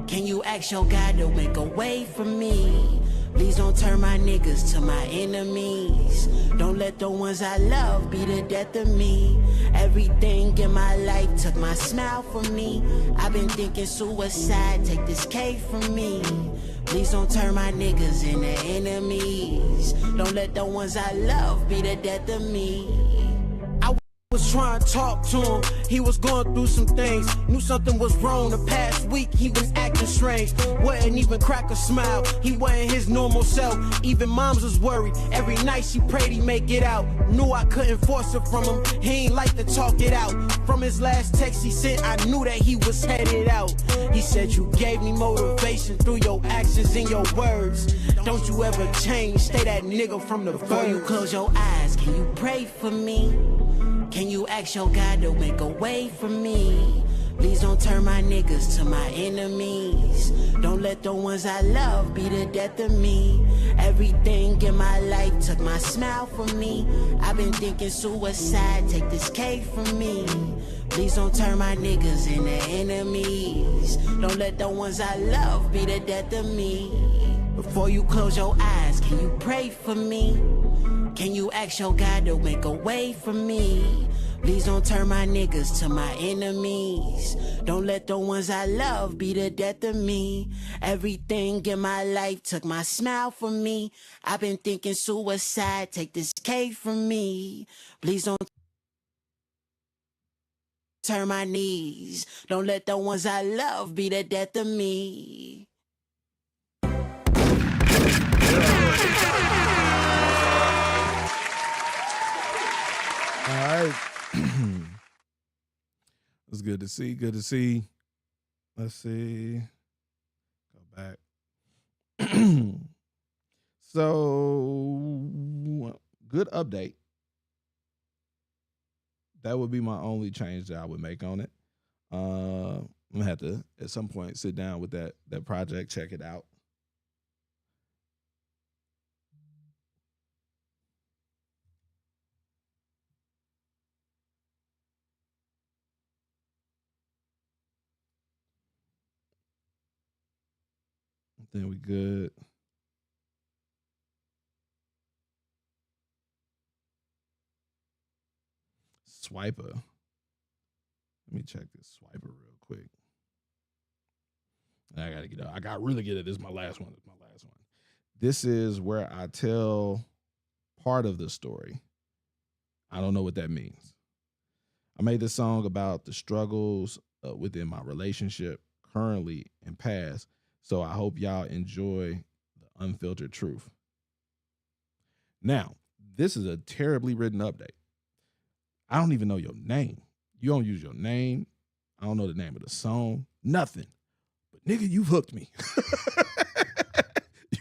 Can you ask your God to make a way for me? Please don't turn my niggas to my enemies. Don't let the ones I love be the death of me. Everything in my life took my smile from me. I've been thinking suicide, take this K from me. Please don't turn my niggas into enemies. Don't let the ones I love be the death of me. Was trying to talk to him, he was going through some things. Knew something was wrong the past week, he was acting strange. Wouldn't even crack a smile, he wasn't his normal self. Even moms was worried, every night she prayed he make it out. Knew I couldn't force it from him, he ain't like to talk it out. From his last text he sent, I knew that he was headed out. He said, you gave me motivation through your actions and your words. Don't you ever change, stay that nigga from the Before you close your eyes, can you pray for me? Can you ask your God to make a way for me? Please don't turn my niggas to my enemies. Don't let the ones I love be the death of me. Everything in my life took my smile from me. I've been thinking suicide, take this cake from me. Please don't turn my niggas into enemies. Don't let the ones I love be the death of me. Before you close your eyes, can you pray for me? Can you ask your God to make a way for me? Please don't turn my niggas to my enemies. Don't let the ones I love be the death of me. Everything in my life took my smile from me. I've been thinking suicide, take this cake from me. Please don't turn my knees. Don't let the ones I love be the death of me. All right. It's good to see. Good to see. Let's see. Go back. So, good update. That would be my only change that I would make on it. I'm gonna have to at some point sit down with that project, check it out. Then we good. Swiper. Let me check this Swiper real quick. I gotta get out. I got really get it. This is my last one. This is where I tell part of the story. I don't know what that means. I made this song about the struggles within my relationship currently and past. So I hope y'all enjoy the unfiltered truth. Now, this is a terribly written update. I don't even know your name. You don't use your name. I don't know the name of the song. Nothing. But nigga, you've hooked me.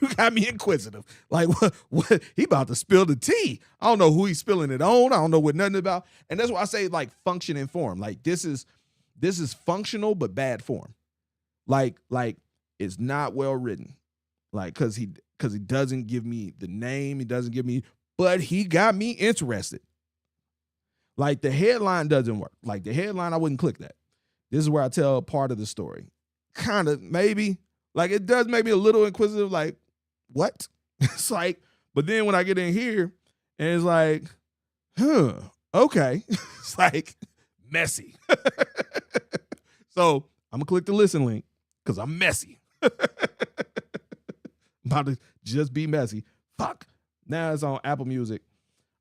You got me inquisitive. Like, what? He about to spill the tea. I don't know who he's spilling it on. I don't know what nothing about. And that's why I say, like, function and form. Like, this is functional but bad form. Like it's not well written. Like, cause he doesn't give me the name. He doesn't give me, but he got me interested. Like, the headline doesn't work. Like, the headline, I wouldn't click that. This is where I tell part of the story. Kind of, maybe. Like, it does make me a little inquisitive, like, what? It's like, but then when I get in here, and it's like, okay. It's like, messy. So, I'm going to click the listen link, because I'm messy. About to just be messy. Fuck. Now it's on Apple Music.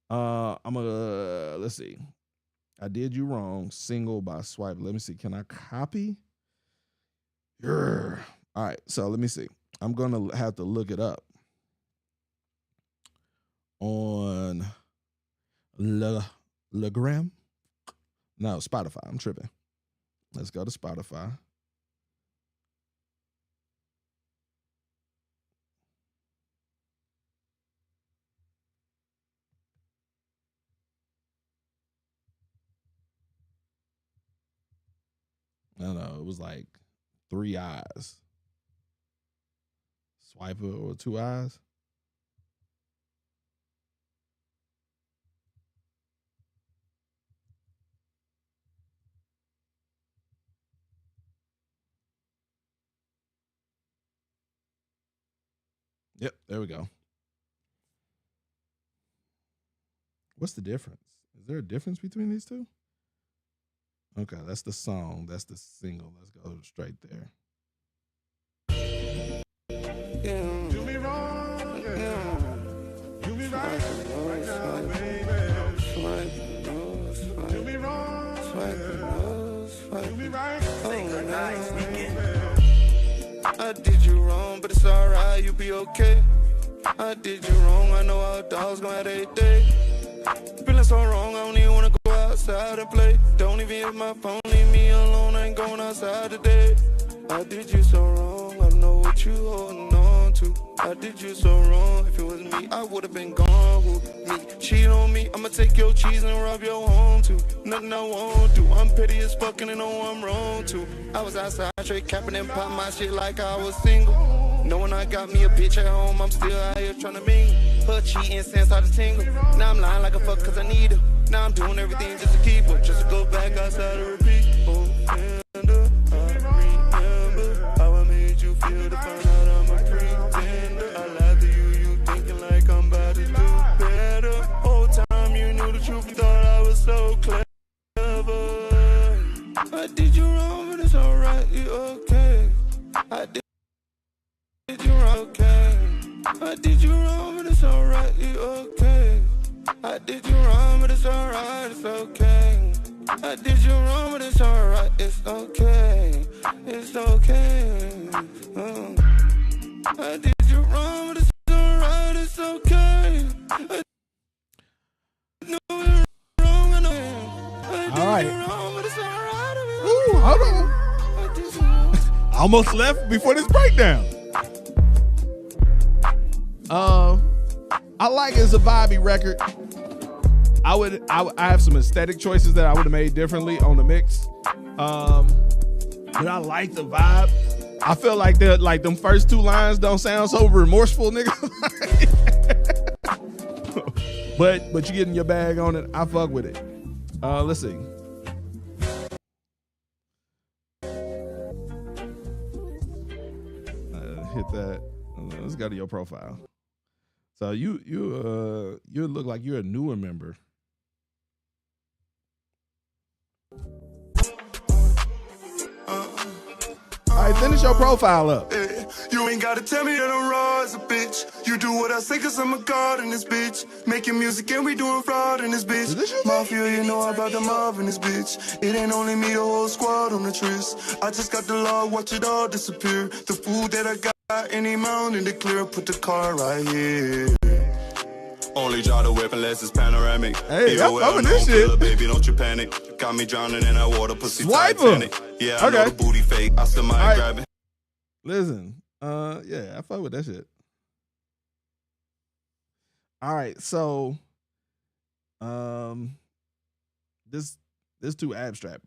Let's see. I Did You Wrong, single by Swipe. Let me see. Can I copy? All right. So let me see. I'm going to have to look it up on Legram. No, Spotify. I'm tripping. Let's go to Spotify. No, it was like 3 eyes. Swiper or 2 eyes. Yep, there we go. What's the difference? Is there a difference between these two? Okay, that's the song. That's the single. Let's go straight there. Do me wrong, do me right, right now, baby. Do me you be okay. I did you wrong, I know our dogs gon' have a day. Feeling so wrong, I don't even wanna go outside and play. Don't even hit my phone, leave me alone, I ain't going outside today. I did you so wrong, I know what you holding on to. I did you so wrong, if it was me, I would've been gone. Who me? Cheat on me, I'ma take your cheese and rob your home too. Nothing I won't do, I'm petty as fucking and know I'm wrong too. I was outside straight capping and pop my shit like I was single. Knowing I got me a bitch at home, I'm still out here trying to mingle. Her cheating sense how to tingle. Now I'm lying like a fuck cause I need her. Now I'm doing everything just to keep her. Just to go back outside and repeat. Oh, and I remember how I made you feel to find out I'm a pretender. I lied to you, you thinking like I'm about to do better. Whole time you knew the truth, you thought I was so clever. I did you wrong, but it's alright, you okay. I did you wrong, okay. I did you wrong, but it's alright, you okay. I did you wrong, but it's alright, it's okay. I did you wrong, but it's alright, it's okay. It's okay. I did you wrong, but it's alright, it's okay. I know you're wrong, I know. I did All right. you wrong, but it's alright. Ooh, hold on. I almost left before this breakdown. I like it's a vibey record. I have some aesthetic choices that I would have made differently on the mix. But I like the vibe. I feel like them first two lines don't sound so remorseful, nigga. but you getting your bag on it. I fuck with it. Let's see. Hit that. Let's go to your profile. So you look like you're a newer member. All right, finish your profile up. You ain't gotta tell me that I'm raw as a bitch. You do what I say cause I'm a god in this bitch. Making music and we doing fraud in this bitch. Mafia, you know about the mob in this bitch. It ain't only me, the whole squad on the tryst. I just got the log, watch it all disappear. The food that I got, any mountain in the clear. Put the car right here. Only draw the whip unless it's panoramic. Hey, I'm loving this shit. Baby, don't you panic. Got me drowning in that water, pussy Swipe Titanic. Yeah, I know the booty fake. I still mind grabbing. Listen, yeah, I fuck with that shit. All right, so, this too abstract.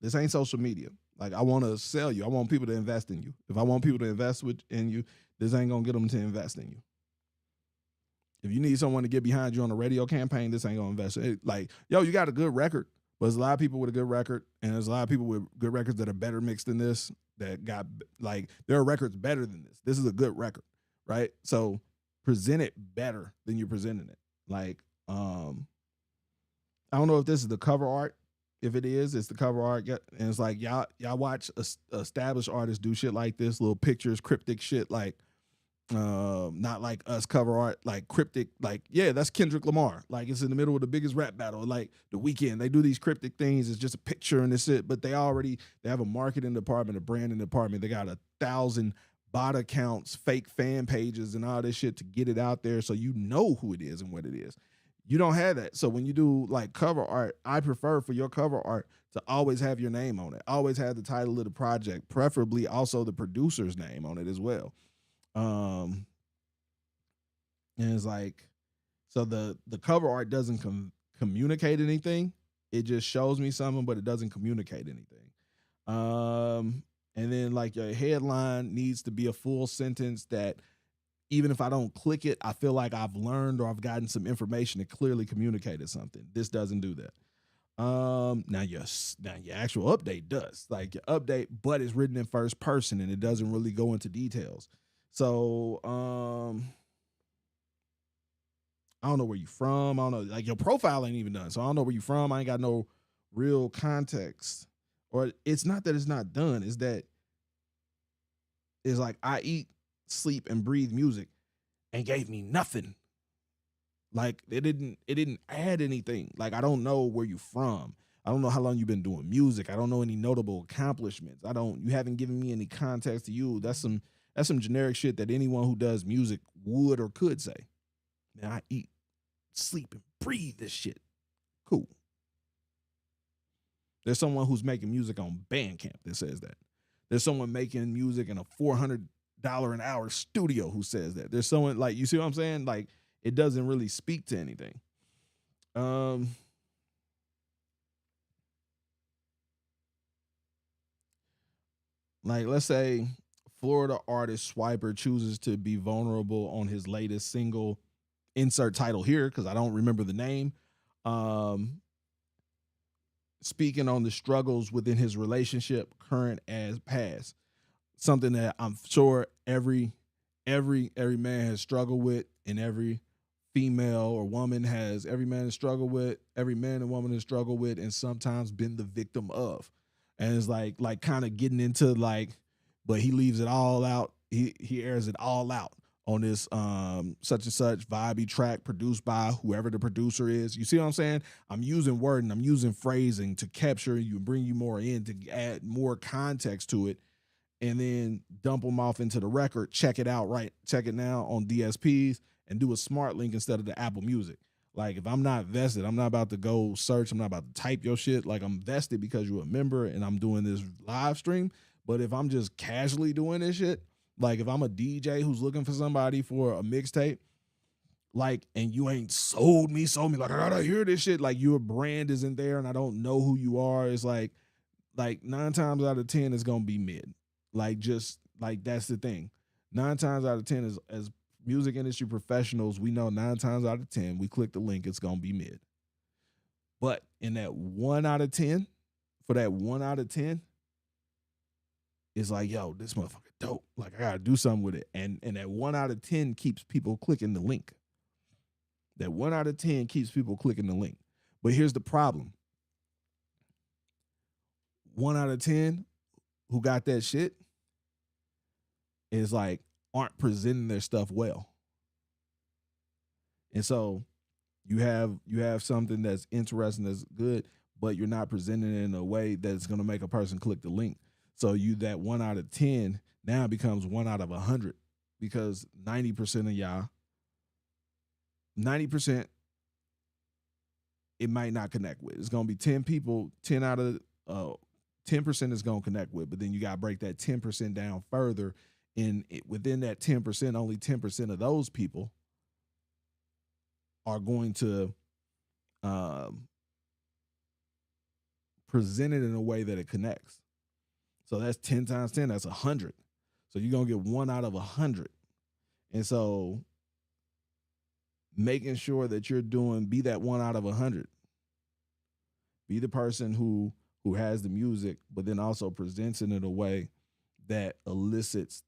This ain't social media. Like, I want to sell you. I want people to invest in you. If I want people to invest in you, this ain't gonna get them to invest in you. If you need someone to get behind you on a radio campaign, this ain't gonna invest. Like, yo, you got a good record, but there's a lot of people with a good record, and there's a lot of people with good records that are better mixed than this. That got, like, there are records better than this. This is a good record, right? So present it better than you're presenting it. Like, I don't know if this is the cover art. If it is, it's the cover art. And it's like y'all watch established artists do shit like this, little pictures, cryptic shit, like. Not like us cover art, like cryptic, like, yeah, that's Kendrick Lamar. Like, it's in the middle of the biggest rap battle, like The Weeknd. They do these cryptic things. It's just a picture and it's it. But they have a marketing department, a branding department. They got 1,000 bot accounts, fake fan pages, and all this shit to get it out there so you know who it is and what it is. You don't have that. So when you do like cover art, I prefer for your cover art to always have your name on it. Always have the title of the project, preferably also the producer's name on it as well. And it's like, so the cover art doesn't communicate anything. It just shows me something, but it doesn't communicate anything. And then like your headline needs to be a full sentence that even if I don't click it, I feel like I've learned or I've gotten some information that clearly communicated something. This doesn't do that. Now your actual update does, like your update, but it's written in first person and it doesn't really go into details. So, I don't know where you from. I don't know, like your profile ain't even done. So I don't know where you from. I ain't got no real context. Or it's not that it's not done. It's that it's like I eat, sleep, and breathe music and gave me nothing. Like it didn't add anything. Like I don't know where you from. I don't know how long you've been doing music. I don't know any notable accomplishments. You haven't given me any context to you. That's some That's some generic shit that anyone who does music would or could say. Man, I eat, sleep, and breathe this shit. Cool. There's someone who's making music on Bandcamp that says that. There's someone making music in a $400 an hour studio who says that. There's someone, like, you see what I'm saying? Like, it doesn't really speak to anything. Like, let's say Florida artist Swiper chooses to be vulnerable on his latest single, insert title here, because I don't remember the name. Speaking on the struggles within his relationship, current as past. Something that I'm sure every man has struggled with, and every female or woman has, every man has struggled with, every man and woman has struggled with, and sometimes been the victim of. And it's like kind of getting into like, but he leaves it all out. He airs it all out on this such and such vibey track produced by whoever the producer is. You see what I'm saying? I'm using wording, I'm using phrasing to capture you, bring you more in, to add more context to it, and then dump them off into the record. Check it out, right? Check it now on DSPs and do a smart link instead of the Apple Music. Like, if I'm not vested, I'm not about to go search, I'm not about to type your shit. Like, I'm vested because you're a member and I'm doing this live stream. But if I'm just casually doing this shit, like if I'm a DJ who's looking for somebody for a mixtape, like, and you ain't sold me, like, I gotta hear this shit, like your brand isn't there and I don't know who you are, it's like 9 times out of 10 it's gonna be mid. Like, just like, that's the thing. 9 times out of 10 is, as music industry professionals, we know 9 times out of 10, we click the link, it's gonna be mid. But in that 1 out of 10, for that 1 out of 10, it's like, yo, this motherfucker dope. Like, I gotta do something with it. And that 1 out of 10 keeps people clicking the link. That 1 out of 10 keeps people clicking the link. But here's the problem. 1 out of 10 who got that shit is like, aren't presenting their stuff well. And so you have something that's interesting, that's good, but you're not presenting it in a way that's going to make a person click the link. So that 1 out of 10 now becomes 1 out of 100, because 90% of y'all, 90% it might not connect with. It's going to be 10 people, 10 out of 10% is going to connect with, but then you got to break that 10% down further. Within that 10%, only 10% of those people are going to present it in a way that it connects. So that's 10 times 10, that's 100. So you're going to get 1 out of 100. And so making sure that be that 1 out of 100. Be the person who has the music, but then also presents it in a way that elicits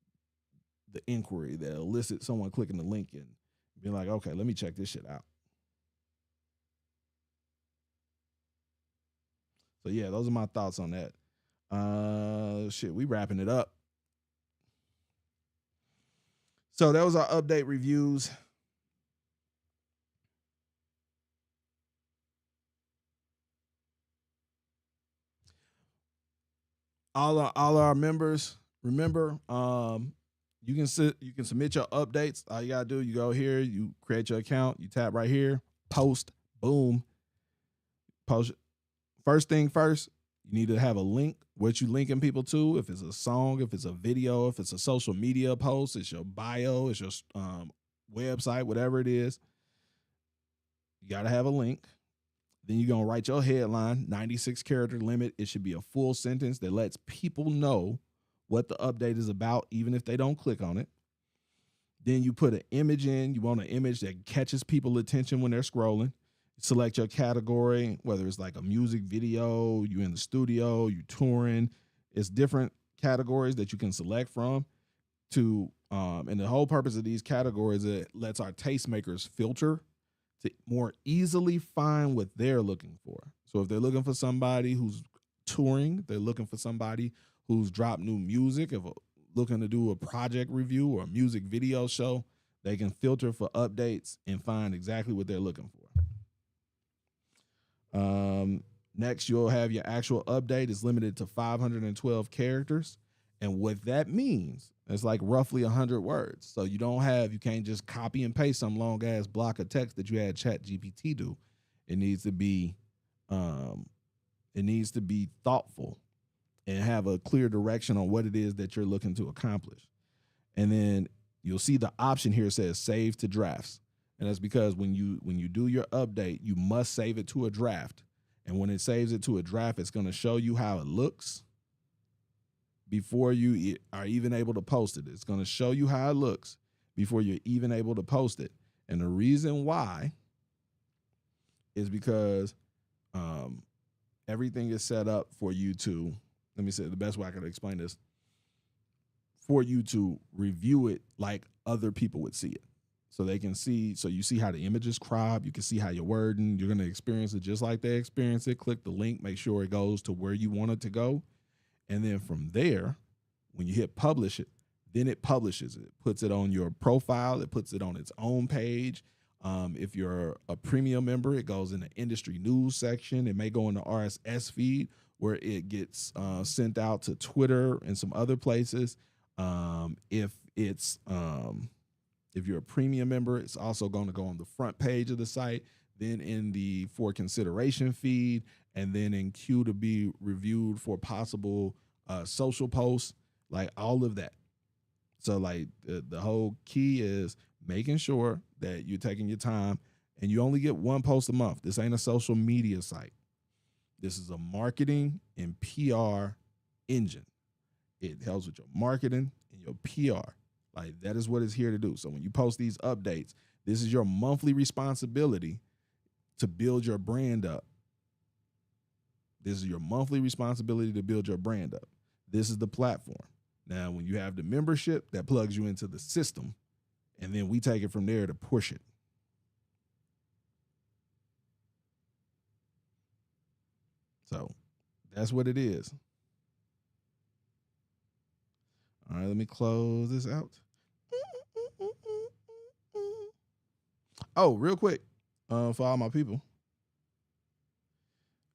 the inquiry, that elicits someone clicking the link and being like, okay, let me check this shit out. So yeah, those are my thoughts on that. Shit, we wrapping it up. So that was our update reviews. All our members, remember, you can submit your updates. All you gotta do, you go here, you create your account, you tap right here, post, boom, post. First thing first, you need to have a link. What you linking people to? If it's a song, if it's a video, if it's a social media post, it's your bio, it's your website, whatever it is. You gotta have a link. Then you're gonna write your headline, 96 character limit. It should be a full sentence that lets people know what the update is about, even if they don't click on it. Then you put an image in. You want an image that catches people's attention when they're scrolling. Select your category, whether it's like a music video, you in the studio, you touring. It's different categories that you can select from and the whole purpose of these categories, it lets our tastemakers filter to more easily find what they're looking for. So if they're looking for somebody who's touring, they're looking for somebody who's dropped new music, if looking to do a project review or a music video show, they can filter for updates and find exactly what they're looking for. Next, you'll have your actual update is limited to 512 characters. And what that means, it's like roughly 100 words. So you can't just copy and paste some long ass block of text that you had Chat GPT do. It needs to be thoughtful and have a clear direction on what it is that you're looking to accomplish. And then you'll see the option here says save to drafts. And that's because when you do your update, you must save it to a draft. And when it saves it to a draft, it's going to show you how it looks before you are even able to post it. It's going to show you how it looks before you're even able to post it. And the reason why is because everything is set up for you to, let me say the best way I can explain this, for you to review it like other people would see it. So they can see, so you see how the image is cropped, you can see how you're wording, you're going to experience it just like they experience it. Click the link, make sure it goes to where you want it to go. And then from there, when you hit publish it, then it publishes it, puts it on your profile, it puts it on its own page. If you're a premium member, it goes in the industry news section. It may go in the RSS feed where it gets sent out to Twitter and some other places. If you're a premium member, it's also going to go on the front page of the site, then in the for consideration feed, and then in queue to be reviewed for possible social posts, like all of that. So like the whole key is making sure that you're taking your time, and you only get one post a month. This ain't a social media site. This is a marketing and PR engine. It helps with your marketing and your PR. Like that is what it's here to do. So when you post these updates, this is your monthly responsibility to build your brand up. This is your monthly responsibility to build your brand up. This is the platform. Now, when you have the membership, that plugs you into the system, and then we take it from there to push it. So that's what it is. All right, let me close this out. Oh, real quick, for all my people,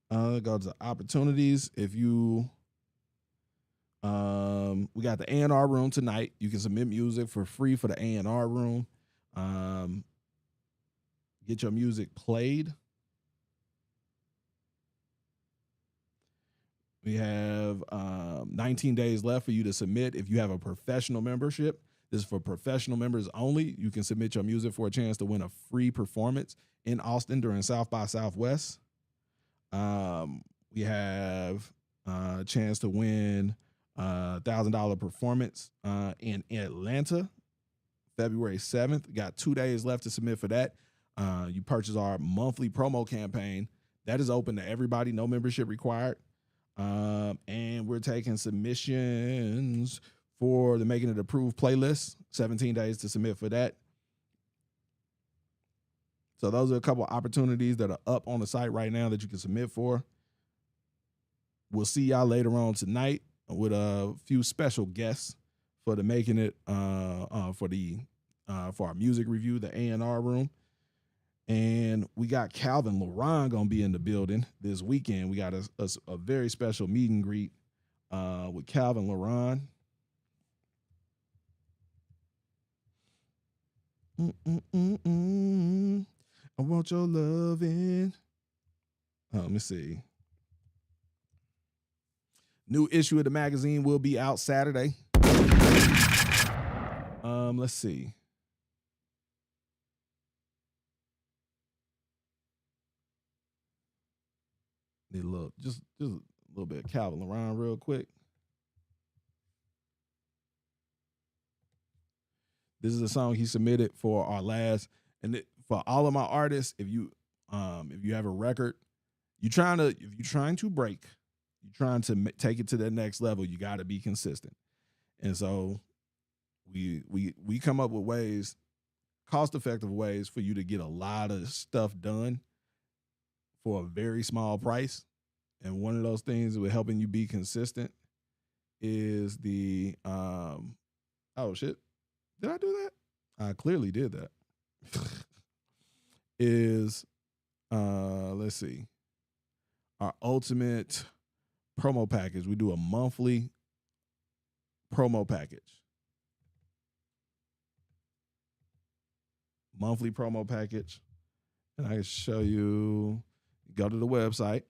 go to opportunities. If you, we got the A&R room tonight. You can submit music for free for the A&R room. Get your music played. We have 19 days left for you to submit. If you have a professional membership, this is for professional members only. You can submit your music for a chance to win a free performance in Austin during South by Southwest. We have a chance to win a $1,000 performance in Atlanta, February 7th. Got 2 days left to submit for that. You purchase our monthly promo campaign. That is open to everybody, no membership required. And we're taking submissions for the Making It Approved playlist, 17 days to submit for that. So those are a couple of opportunities that are up on the site right now that you can submit for. We'll see y'all later on tonight with a few special guests for the Making It for our music review, the A&R room. And we got Calvin LaRon gonna be in the building this weekend. We got a very special meet and greet with Calvin LaRon. I want your loving. Let me see. New issue of the magazine will be out Saturday. Let's see. Need a little, just a little bit of Calvin LaRon real quick. This is a song he submitted for our last, and for all of my artists, if you have a record, if you're trying to break, you're trying to take it to that next level, you got to be consistent. And so we come up with ways, cost-effective ways for you to get a lot of stuff done for a very small price. And one of those things with helping you be consistent is the oh shit. Did I do that? I clearly did that. Is let's see. Our ultimate promo package. We do a monthly promo package. Monthly promo package. And I can show you, go to the website.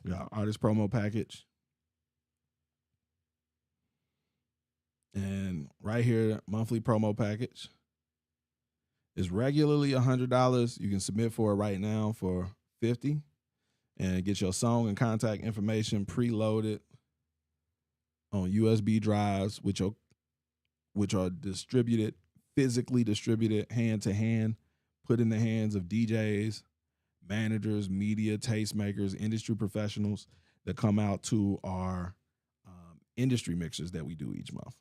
We got artist promo package. And right here, monthly promo package is regularly $100. You can submit for it right now for $50 and get your song and contact information preloaded on USB drives, which are distributed, physically distributed hand to hand, put in the hands of DJs, managers, media, tastemakers, industry professionals that come out to our industry mixers that we do each month.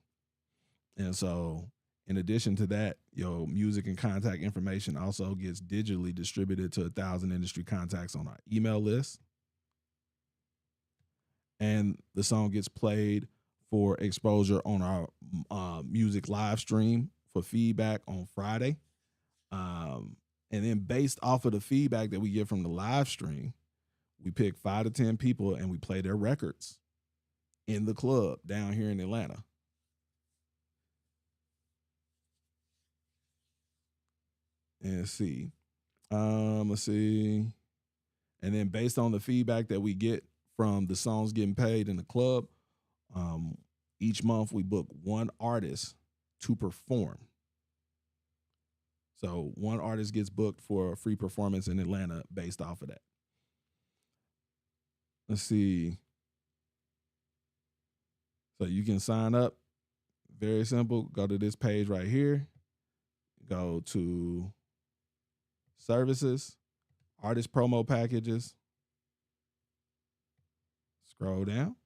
And so in addition to that, your music and contact information also gets digitally distributed to 1,000 industry contacts on our email list. And the song gets played for exposure on our music live stream for feedback on Friday. And then based off of the feedback that we get from the live stream, we pick 5 to 10 people and we play their records in the club down here in Atlanta. And let's see. And then based on the feedback that we get from the songs getting played in the club, each month we book one artist to perform. So one artist gets booked for a free performance in Atlanta based off of that. Let's see. So you can sign up. Very simple. Go to this page right here. Go to services, artist promo packages. Scroll down.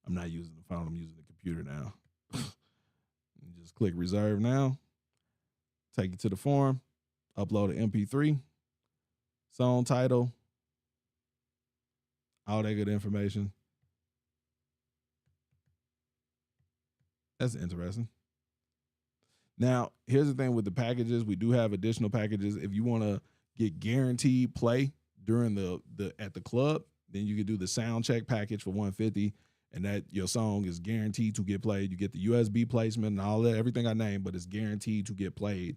I'm not using the phone, I'm using the computer now. Just click reserve now. Take you to the form. Upload an MP3. Song title. All that good information. That's interesting. Now, here's the thing with the packages. We do have additional packages. If you want to get guaranteed play during the at the club, then you can do the sound check package for $150, and that your song is guaranteed to get played. You get the USB placement and all that, everything I named, but it's guaranteed to get played.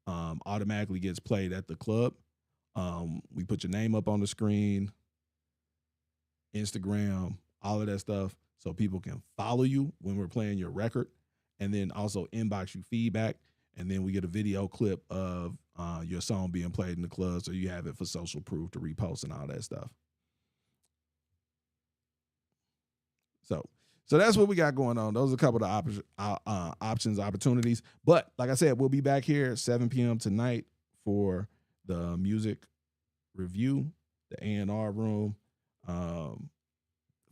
Automatically gets played at the club. We put your name up on the screen, Instagram, all of that stuff, so people can follow you when we're playing your record, and then also inbox you feedback, and then we get a video clip of your song being played in the club, so you have it for social proof to repost and all that stuff. So that's what we got going on. Those are a couple of options, opportunities. But like I said, we'll be back here at 7 p.m. tonight for the music review, the A&R room.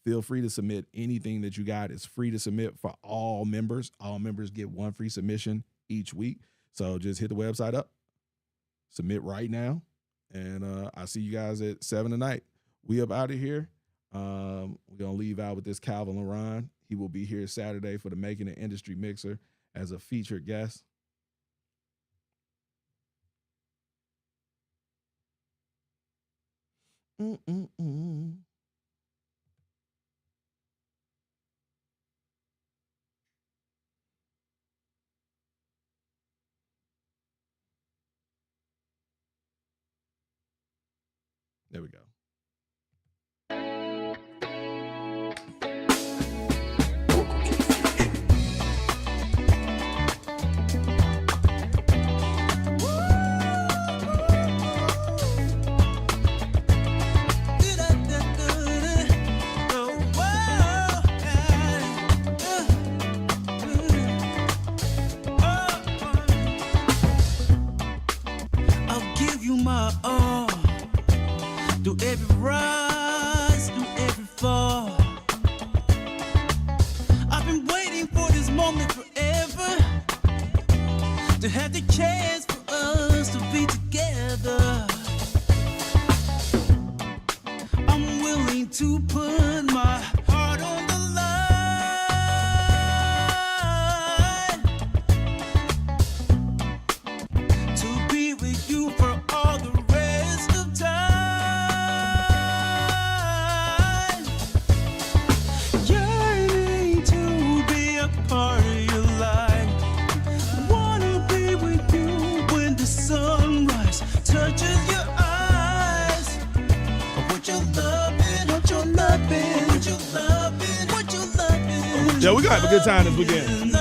Feel free to submit anything that you got. It's free to submit for all members. All members get one free submission each week. So just hit the website up, submit right now, and I'll see you guys at 7 tonight. We up out of here. We're going to leave out with this Calvin Laron. He will be here Saturday for the Making It Industry Mixer as a featured guest. There we go. I'll give you my all. Do every rise, do every fall. I've been waiting for this moment forever, to have the chance for us to be together. I'm willing to put my heart on the line, to be with you for Yeah, we gonna have a good time this weekend.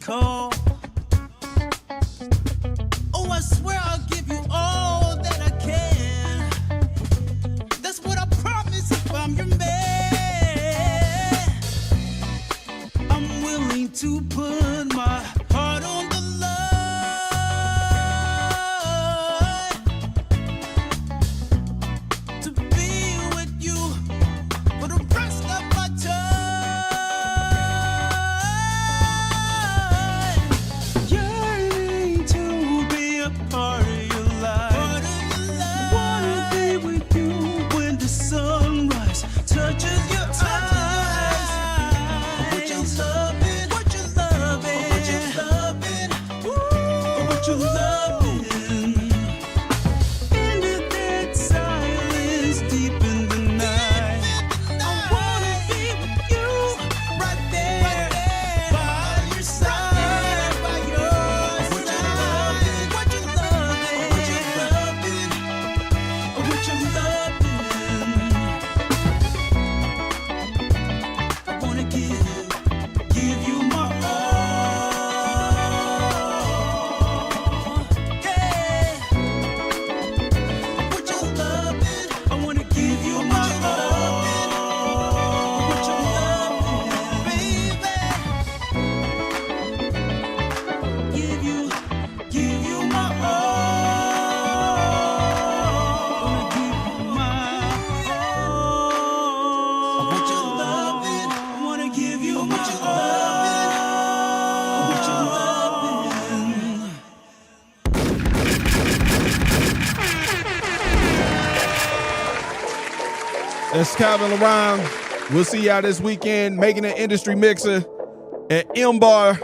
Call. Oh, I swear I'll give you all that I can. That's what I promise if I'm your man. I'm willing to put my heart on the line to be with you for the rest of my time. That's Calvin LaRon. We'll see y'all this weekend making an industry mixer at M Bar